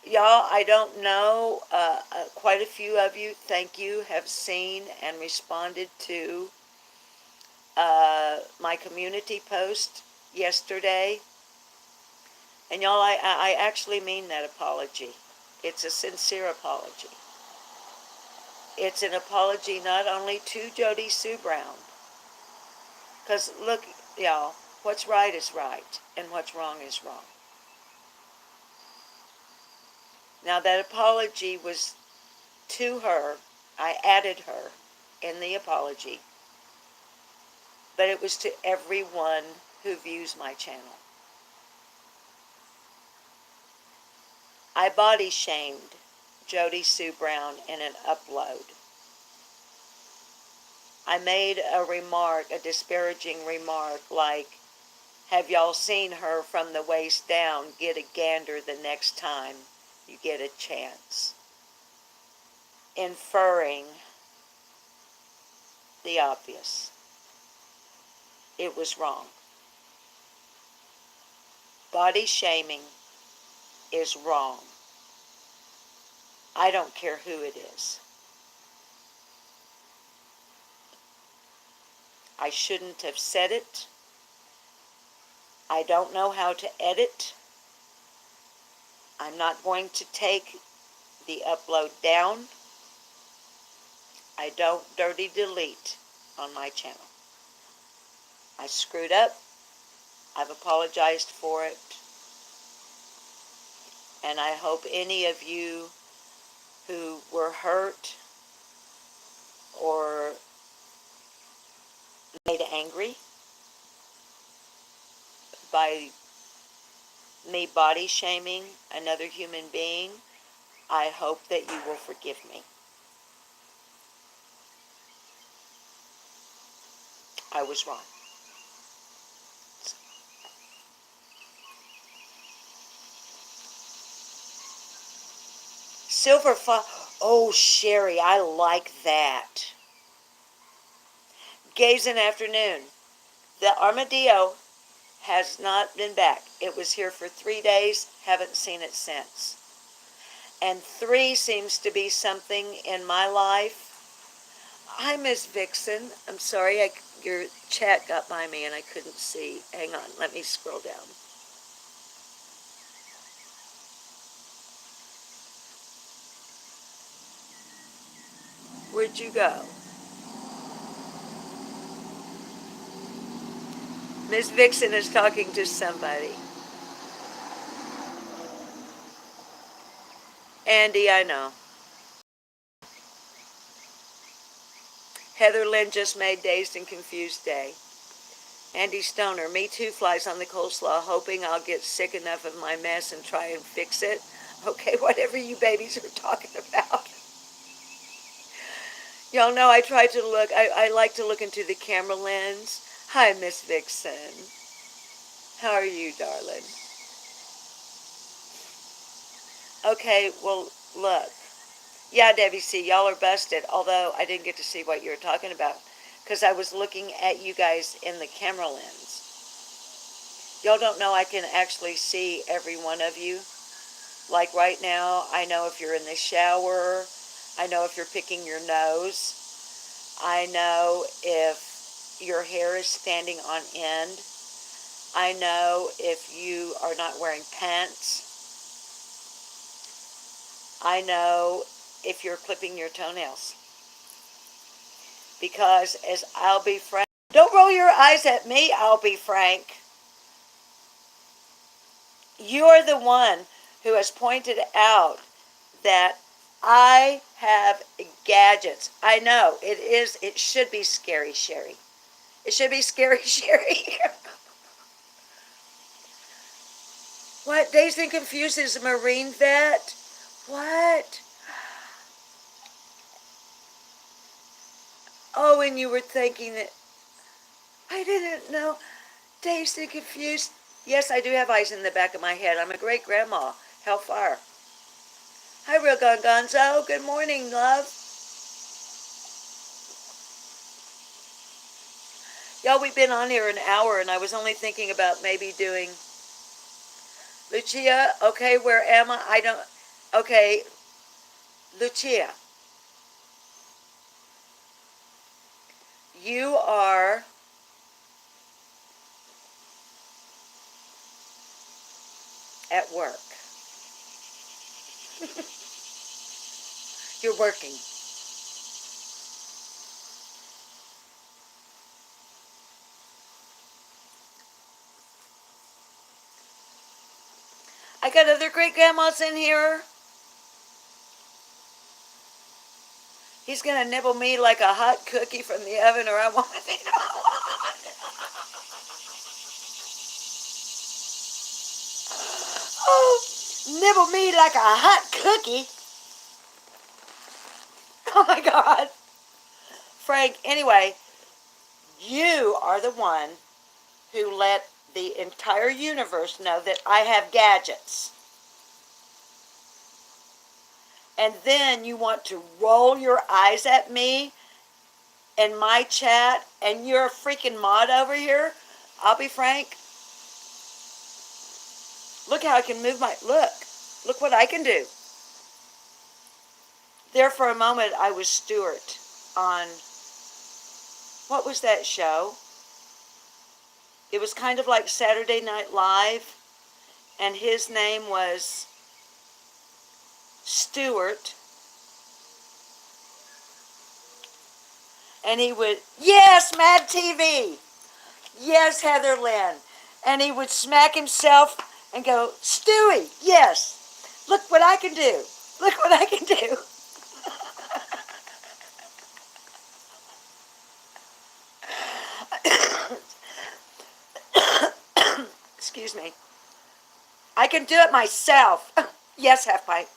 Y'all, I don't know, quite a few of you, thank you, have seen and responded to my community post yesterday. And y'all, I actually mean that apology. It's a sincere apology. It's an apology not only to Jody Sue Brown, because look, y'all, what's right is right, and what's wrong is wrong. Now, that apology was to her. I added her in the apology, but it was to everyone who views my channel. I body shamed Jody Sue Brown in an upload. I made a remark, a disparaging remark, like, have y'all seen her from the waist down? Get a gander the next time you get a chance. Inferring the obvious. It was wrong. Body shaming is wrong. I don't care who it is. I shouldn't have said it. I don't know how to edit. I'm not going to take the upload down. I don't dirty delete on my channel. I screwed up. I've apologized for it. And I hope any of you who were hurt or made angry by me body shaming another human being, I hope that you will forgive me. I was wrong. Silver fox. Oh, Sherry, I like that. Gazing afternoon. The armadillo has not been back. It was here for 3 days. Haven't seen it since. And 3 seems to be something in my life. Hi, Miss Vixen. I'm sorry, your chat got by me and I couldn't see. Hang on, let me scroll down. Where'd you go? Miss Vixen is talking to somebody. Andy, I know. Heather Lynn just made Dazed and Confused Day. Andy Stoner, me too, flies on the coleslaw, hoping I'll get sick enough of my mess and try and fix it. Okay, whatever you babies are talking about. Y'all know I try to look, I like to look into the camera lens. Hi, Miss Vixen. How are you, darling? Okay, well, look. Yeah, Debbie C., y'all are busted, although I didn't get to see what you were talking about because I was looking at you guys in the camera lens. Y'all don't know I can actually see every one of you. Like right now, I know if you're in the shower. I know if you're picking your nose. I know if your hair is standing on end. I know if you are not wearing pants. I know if you're clipping your toenails. Because as I'll be frank, don't roll your eyes at me, I'll be frank. You're the one who has pointed out that I have gadgets. I know, it should be scary, Sherry. It should be scary, Sherry. What? Dazed and Confused is a Marine vet? What? Oh, and you were thinking that... I didn't know. Dazed and Confused. Yes, I do have eyes in the back of my head. I'm a great-grandma. Hellfire. Hi, Real Gonzo. Good morning, love. Y'all, we've been on here an hour, and I was only thinking about maybe doing... Lucia, okay, where am I? I don't... Okay, Lucia. You are... at work. You're working. I got other great-grandmas in here. He's going to nibble me like a hot cookie from the oven, or I won't eat it. Oh, nibble me like a hot cookie. Oh, my God. Frank, anyway, you are the one who let the entire universe know that I have gadgets. And then you want to roll your eyes at me in my chat, and you're a freaking mod over here. I'll be frank. Look how I can move my... Look what I can do. There for a moment, I was Stuart on... What was that show? It was kind of like Saturday Night Live, and his name was Stuart. And he would, yes, Mad TV. Yes, Heather Lynn. And he would smack himself and go, Stewie, yes. Look what I can do. Look what I can do. Excuse me. I can do it myself. Yes, half pint.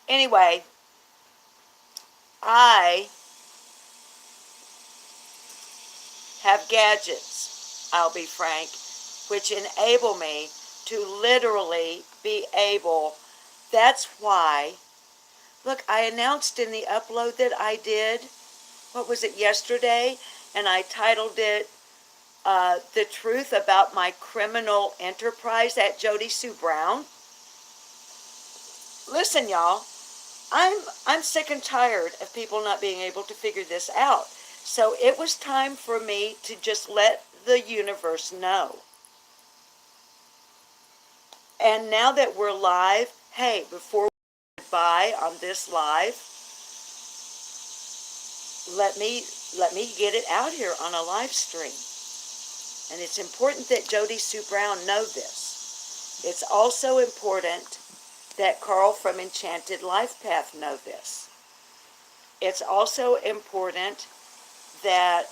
Anyway, I have gadgets, I'll be frank, which enable me to literally be able. That's why, look, I announced in the upload that I did, what was it, yesterday, and I titled it, The Truth About My Criminal Enterprise at Jody Sue Brown. Listen, y'all, I'm sick and tired of people not being able to figure this out. So it was time for me to just let the universe know. And now that we're live, hey, before we say goodbye on this live, let me get it out here on a live stream. And it's important that Jody Sue Brown know this. It's also important that Carl from Enchanted Life Path know this. It's also important that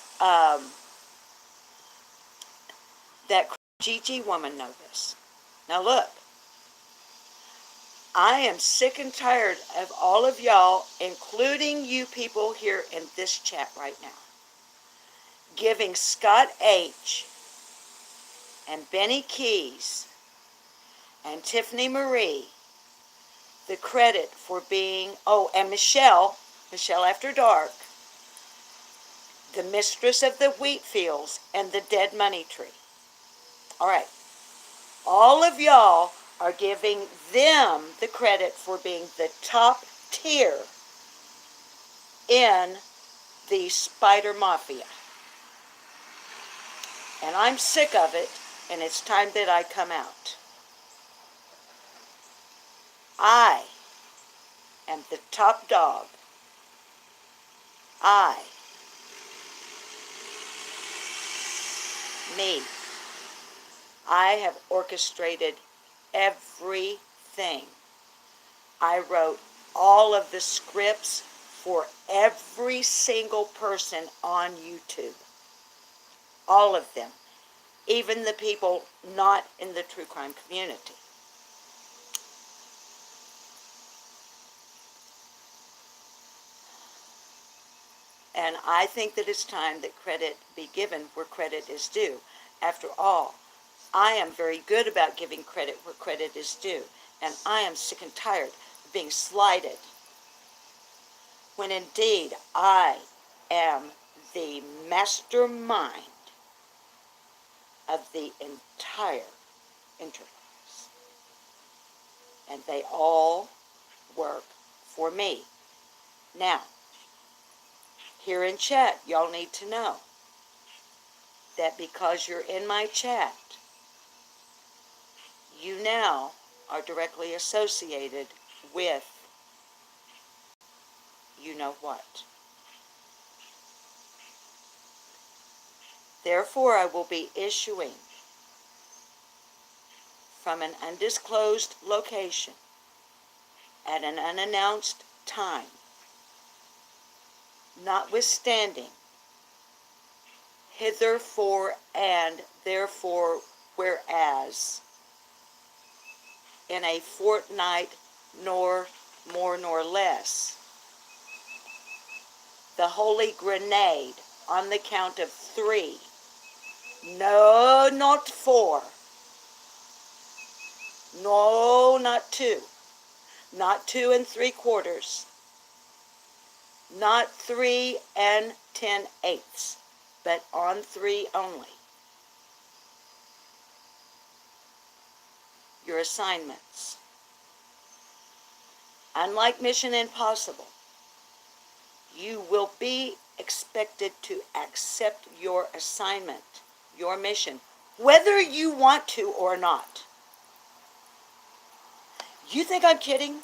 that Gigi woman know this. Now look, I am sick and tired of all of y'all, including you people here in this chat right now, giving Scott H. and Benny Keys and Tiffany Marie the credit for being, and Michelle After Dark, the mistress of the wheat fields and the dead money tree. All right. All of y'all are giving them the credit for being the top tier in the Spider Mafia. And I'm sick of it, and it's time that I come out. I am the top dog. Me, I have orchestrated everything. I wrote all of the scripts for every single person on YouTube. All of them. Even the people not in the true crime community. And I think that it's time that credit be given where credit is due. After all, I am very good about giving credit where credit is due. And I am sick and tired of being slighted, when indeed I am the mastermind of the entire enterprise. And they all work for me. Now, here in chat, y'all need to know that because you're in my chat, you now are directly associated with you know what. Therefore, I will be issuing from an undisclosed location at an unannounced time, notwithstanding hitherfore and therefore whereas, in a fortnight nor more nor less, the holy grenade on the count of 3, no, not 4, no, not 2, not 2 3/4, not 3 10/8, but on 3 only. Your assignments. Unlike Mission Impossible, you will be expected to accept your assignment, your mission, whether you want to or not. You think I'm kidding?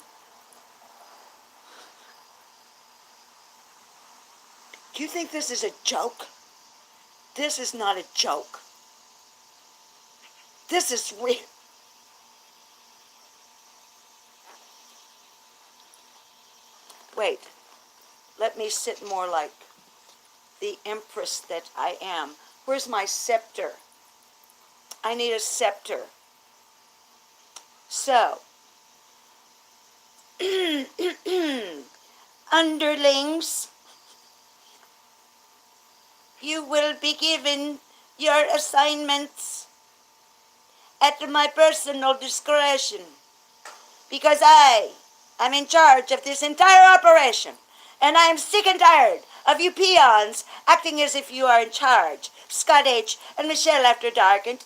Do you think this is a joke? This is not a joke. This is real. Wait, let me sit more like the empress that I am. Where's my scepter? I need a scepter. So, underlings, you will be given your assignments at my personal discretion, because I am in charge of this entire operation, and I am sick and tired of you peons acting as if you are in charge. Scott H. and Michelle After Dark, and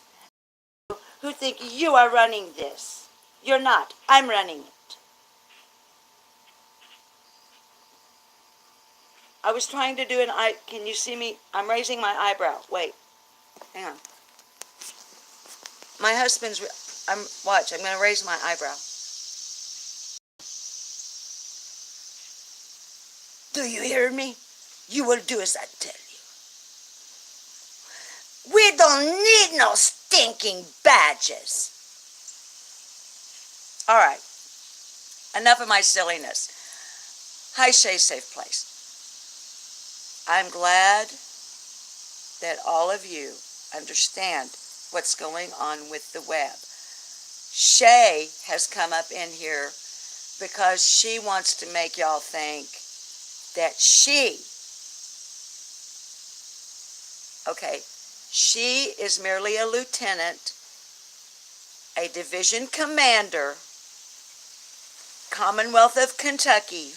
who think you are running this. You're not. I'm running it. I was trying to do can you see me? I'm raising my eyebrow. Wait. Hang on. My husband's, watch, I'm going to raise my eyebrow. Do you hear me? You will do as I tell you. We don't need no stinking badges. All right. Enough of my silliness. Hi, Shay Safe Place. I'm glad that all of you understand what's going on with the web. Shay has come up in here because she wants to make y'all think that she is merely a lieutenant, a division commander, Commonwealth of Kentucky.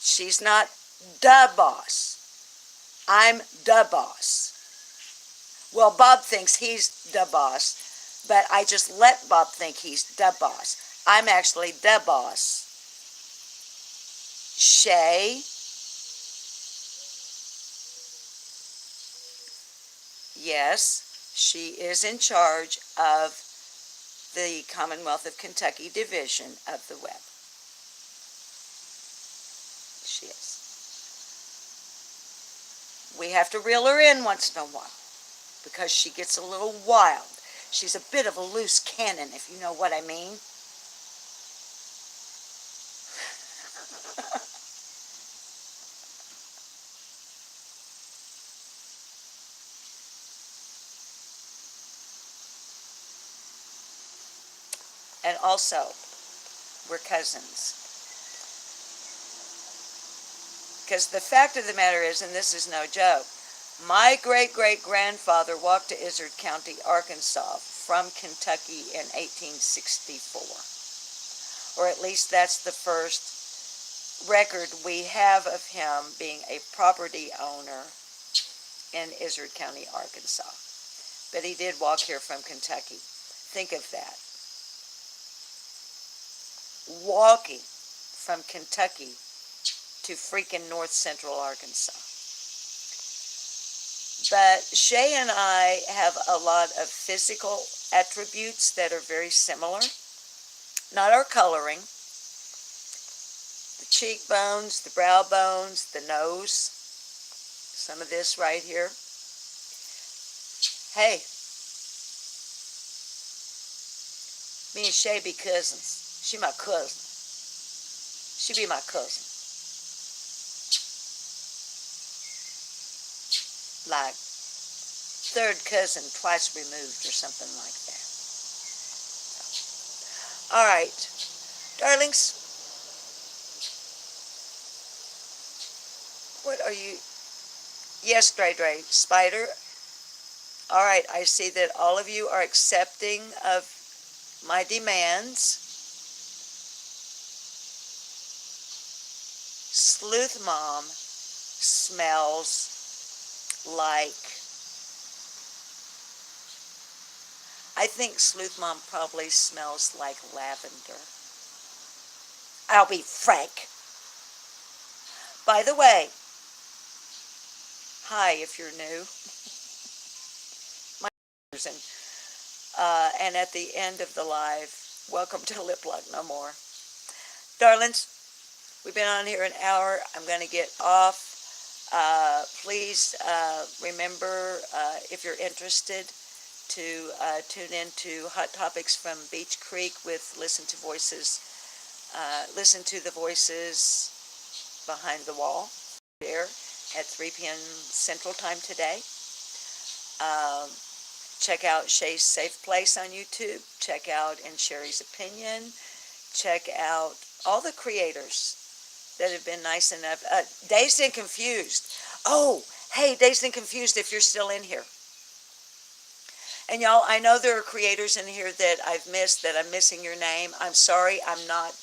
She's not the boss. I'm the boss. Well, Bob thinks he's the boss, but I just let Bob think he's the boss. I'm actually the boss. Shay, yes, she is in charge of the Commonwealth of Kentucky division of the web. We have to reel her in once in a while because she gets a little wild. She's a bit of a loose cannon, if you know what I mean. And also, we're cousins. Because the fact of the matter is, and this is no joke, my great-great-grandfather walked to Izard County, Arkansas from Kentucky in 1864. Or at least that's the first record we have of him being a property owner in Izard County, Arkansas. But he did walk here from Kentucky. Think of that. Walking from Kentucky to freaking north central Arkansas. But Shay and I have a lot of physical attributes that are very similar. Not our coloring. The cheekbones, the brow bones, the nose. Some of this right here. Hey. Me and Shay be cousins. She my cousin. She be my cousin. Like third cousin twice removed or something like that. All right, darlings. What are you? Yes, Dre, Spider. All right, I see that all of you are accepting of my demands. Sleuth Mom smells like, I think Sleuth Mom probably smells like lavender. I'll be frank. By the way, hi if you're new. My and at the end of the live, welcome to Lip Lock No More. Darlings, we've been on here an hour. I'm going to get off. Please remember, if you're interested, to tune in to Hot Topics from Beach Creek with Listen to the Voices Behind the Wall there at 3 p.m. Central Time today. Check out Shay's Safe Place on YouTube. Check out In Sherry's Opinion. Check out all the creators that have been nice enough. Dazed and Confused. Oh, hey, Dazed and Confused, if you're still in here. And y'all, I know there are creators in here that I've missed, that I'm missing your name. I'm sorry, I'm not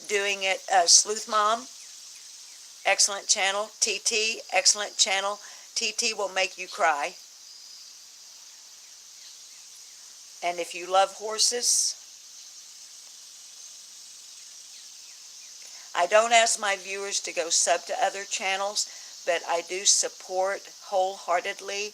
doing it. Sleuth Mom, excellent channel. TT, excellent channel. TT will make you cry. And if you love horses, I don't ask my viewers to go sub to other channels, but I do support wholeheartedly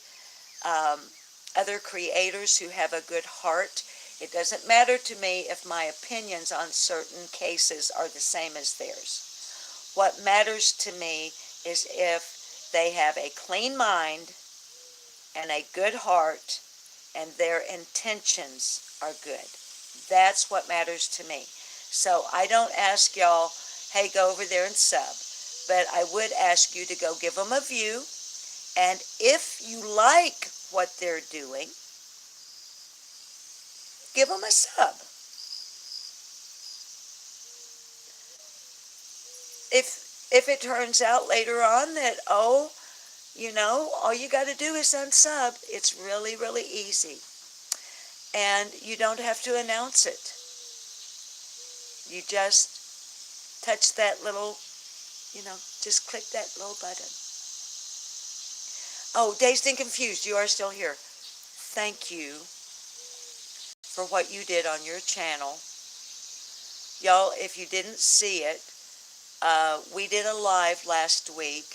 other creators who have a good heart. It doesn't matter to me if my opinions on certain cases are the same as theirs. What matters to me is if they have a clean mind and a good heart and their intentions are good. That's what matters to me. So I don't ask y'all, hey, go over there and sub. But I would ask you to go give them a view. And if you like what they're doing, give them a sub. If it turns out later on that, oh, you know, all you got to do is unsub, it's really, really easy. And you don't have to announce it. You just touch that little, you know, just click that little button. Oh, Dazed and Confused, you are still here. Thank you for what you did on your channel. Y'all, if you didn't see it, we did a live last week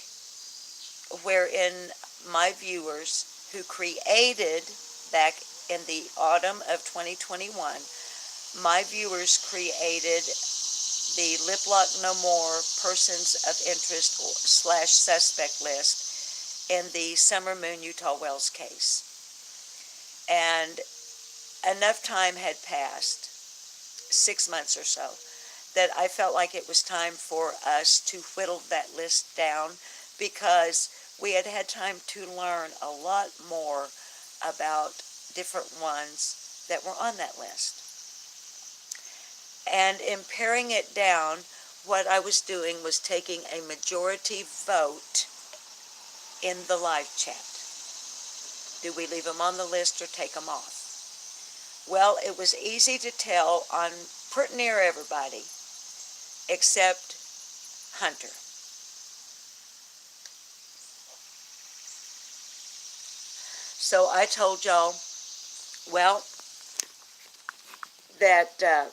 wherein my viewers who created back in the autumn of 2021, my viewers created the Lip Lock No More Persons of Interest / Suspect list, in the Summer Moon Utah Wells case. And enough time had passed, 6 months or so, that I felt like it was time for us to whittle that list down, because we had had time to learn a lot more about different ones that were on that list. And in paring it down, what I was doing was taking a majority vote in the live chat. Do we leave them on the list or take them off? Well, it was easy to tell on pretty near everybody except Hunter. So I told y'all, well, that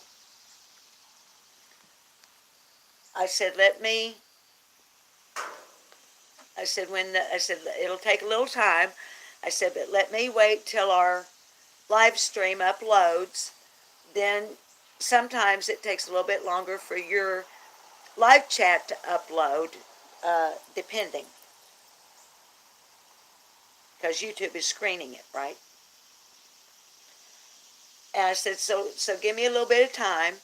I said, I said, it'll take a little time. I said, but let me wait till our live stream uploads. Then sometimes it takes a little bit longer for your live chat to upload, depending. Because YouTube is screening it, right? And I said, so give me a little bit of time.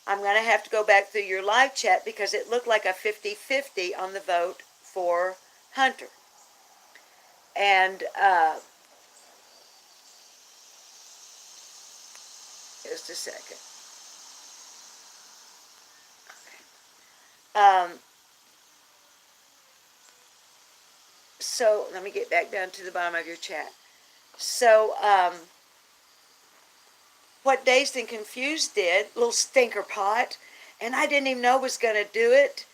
I'm going to have to go back through your live chat because it looked like a 50-50 on the vote for Hunter. And just a second. So let me get back down to the bottom of your chat. So what Dazed and Confused did, little stinker pot, and I didn't even know was going to do it,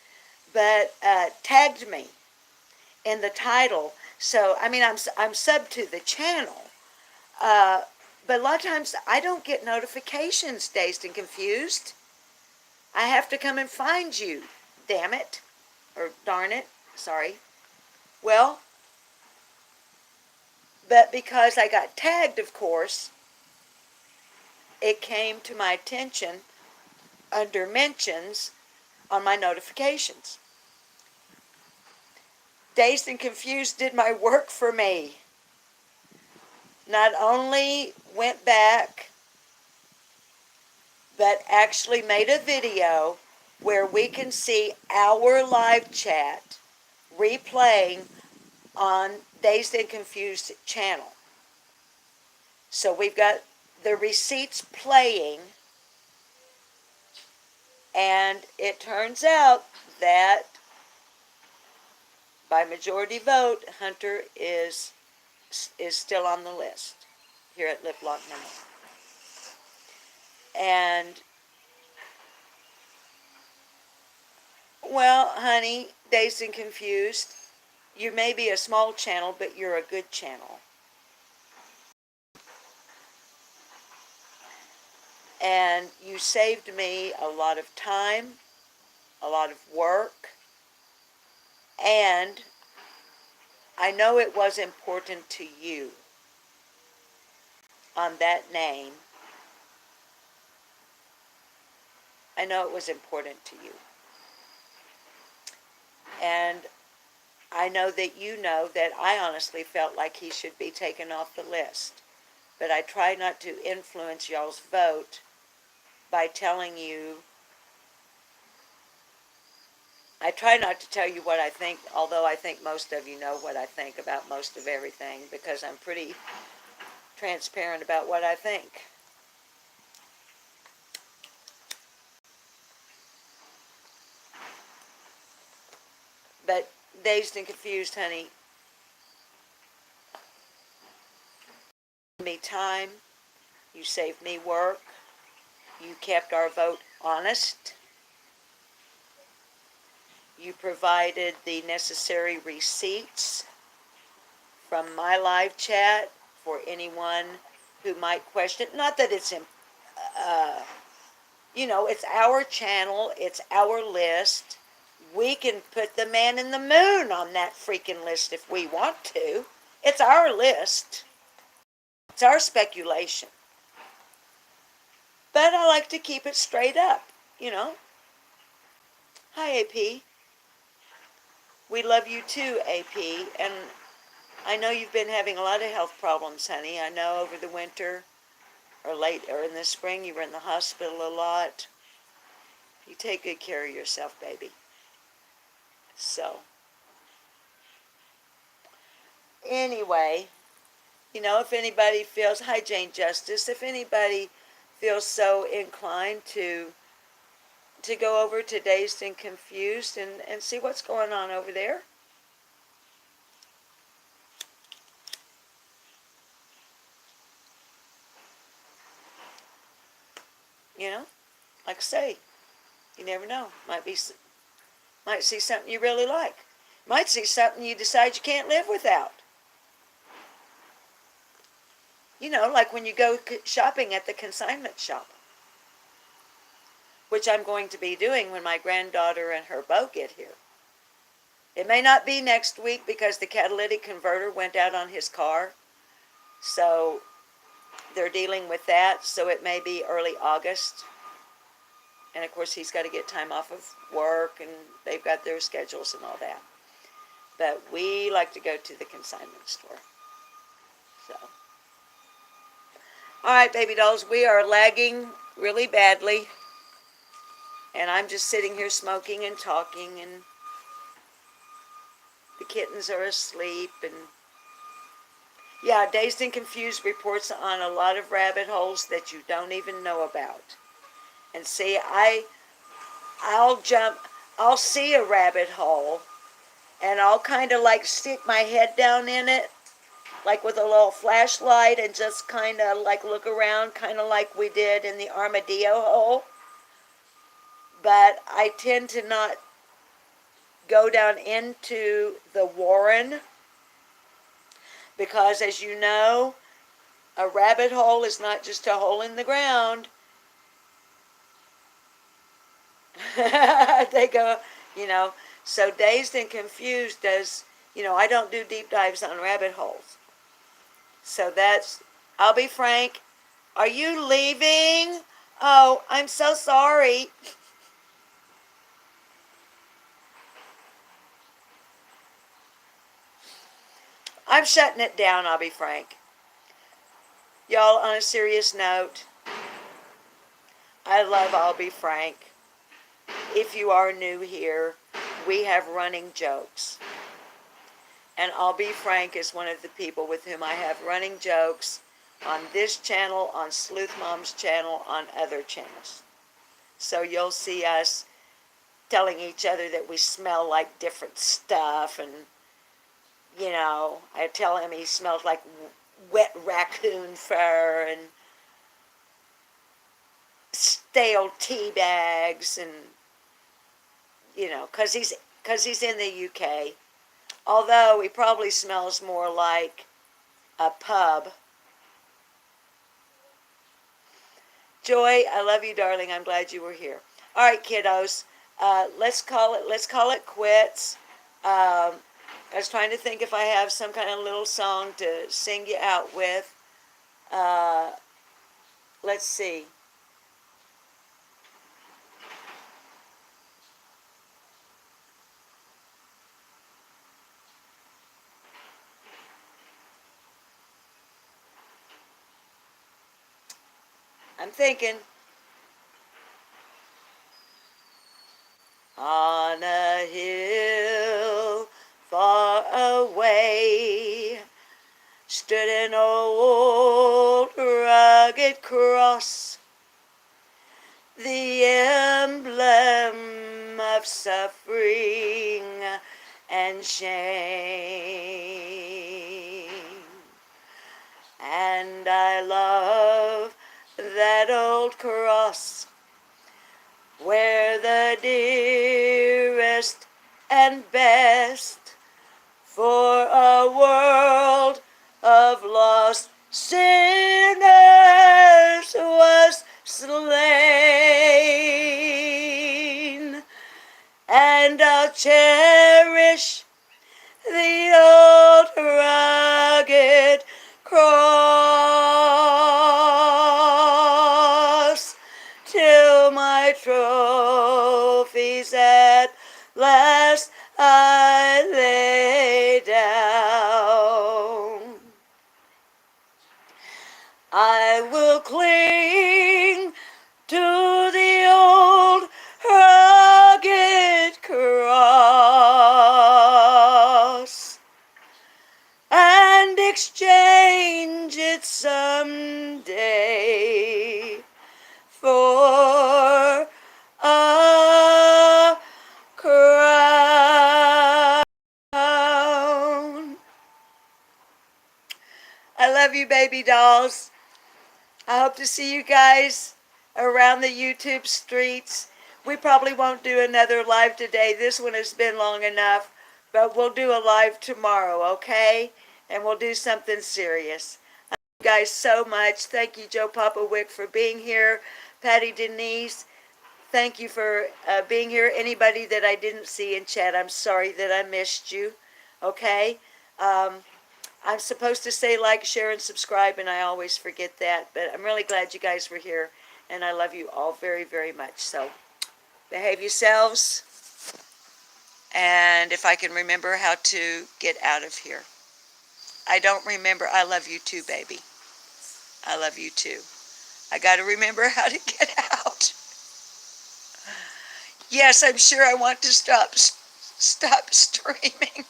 but tagged me in the title. So I mean, I'm subbed to the channel, but a lot of times I don't get notifications. Dazed and Confused. I have to come and find you. Damn it, or darn it. Sorry. Well, but because I got tagged, of course, it came to my attention under mentions on my notifications. Dazed and Confused did my work for me. Not only went back, but actually made a video where we can see our live chat replaying on Dazed and Confused channel. So we've got the receipts playing, and it turns out that by majority vote, Hunter is still on the list here at Lip Lock Number. And, well, honey, Dazed and Confused, you may be a small channel, but you're a good channel. And you saved me a lot of time, a lot of work, and I know it was important to you on that name. I know it was important to you. And I know that you know that I honestly felt like he should be taken off the list. But I try not to influence y'all's vote by telling you. I try not to tell you what I think, although I think most of you know what I think about most of everything, because I'm pretty transparent about what I think. But Dazed and Confused, honey, me time, you saved me work, you kept our vote honest, you provided the necessary receipts from my live chat for anyone who might question. Not that it's, it's our channel, it's our list. We can put the man in the moon on that freaking list if we want to. It's our list. It's our speculation. But I like to keep it straight up, Hi, AP. We love you too, AP. And I know you've been having a lot of health problems, honey. I know over the winter or in the spring you were in the hospital a lot. You take good care of yourself, baby. So, anyway, if anybody feels, hi Jane Justice, if anybody feels so inclined to go over to Dazed and Confused and see what's going on over there. Like I say, you never know. Might see something you really like. Might see something you decide you can't live without. Like when you go shopping at the consignment shop, which I'm going to be doing when my granddaughter and her beau get here. It may not be next week because the catalytic converter went out on his car. So they're dealing with that. So it may be early August. And of course he's got to get time off of work and they've got their schedules and all that. But we like to go to the consignment store. So. All right, baby dolls, we are lagging really badly. And I'm just sitting here smoking and talking, and the kittens are asleep. And yeah, Dazed and Confused reports on a lot of rabbit holes that you don't even know about. And see, I'll see a rabbit hole, and I'll kind of like stick my head down in it, like with a little flashlight, and just kind of like look around, kind of like we did in the armadillo hole. But I tend to not go down into the warren because, as you know, a rabbit hole is not just a hole in the ground. They go, so Dazed and Confused does, I don't do deep dives on rabbit holes. So I'll be frank. Are you leaving? Oh, I'm so sorry. I'm shutting it down, I'll be frank. Y'all, on a serious note, I love I'll be frank. If you are new here, we have running jokes. And I'll be frank is one of the people with whom I have running jokes on this channel, on Sleuth Mom's channel, on other channels. So you'll see us telling each other that we smell like different stuff, and I tell him he smells like wet raccoon fur and stale tea bags, and because he's in the UK. Although he probably smells more like a pub. Joy, I love you, darling. I'm glad you were here. All right, kiddos. Let's call it quits. I was trying to think if I have some kind of little song to sing you out with. Let's see. I'm thinking. On a hill far away stood an old rugged cross, the emblem of suffering and shame. And I love that old cross, where the dearest and best for a world of lost sinners was slain. And I'll cherish the old rugged cross till my trophies at last I you, baby dolls. I hope to see you guys around the YouTube streets. We probably won't do another live today. This one has been long enough, but we'll do a live tomorrow, okay? And we'll do something serious. Thank you guys so much. Thank you, Joe Popowick, for being here. Patty Denise, thank you for being here. Anybody that I didn't see in chat, I'm sorry that I missed you, okay? I'm supposed to say like, share, and subscribe, and I always forget that. But I'm really glad you guys were here, and I love you all very, very much. So behave yourselves, and if I can remember how to get out of here. I don't remember. I love you too, baby. I love you too. I got to remember how to get out. Yes, I'm sure I want to stop streaming.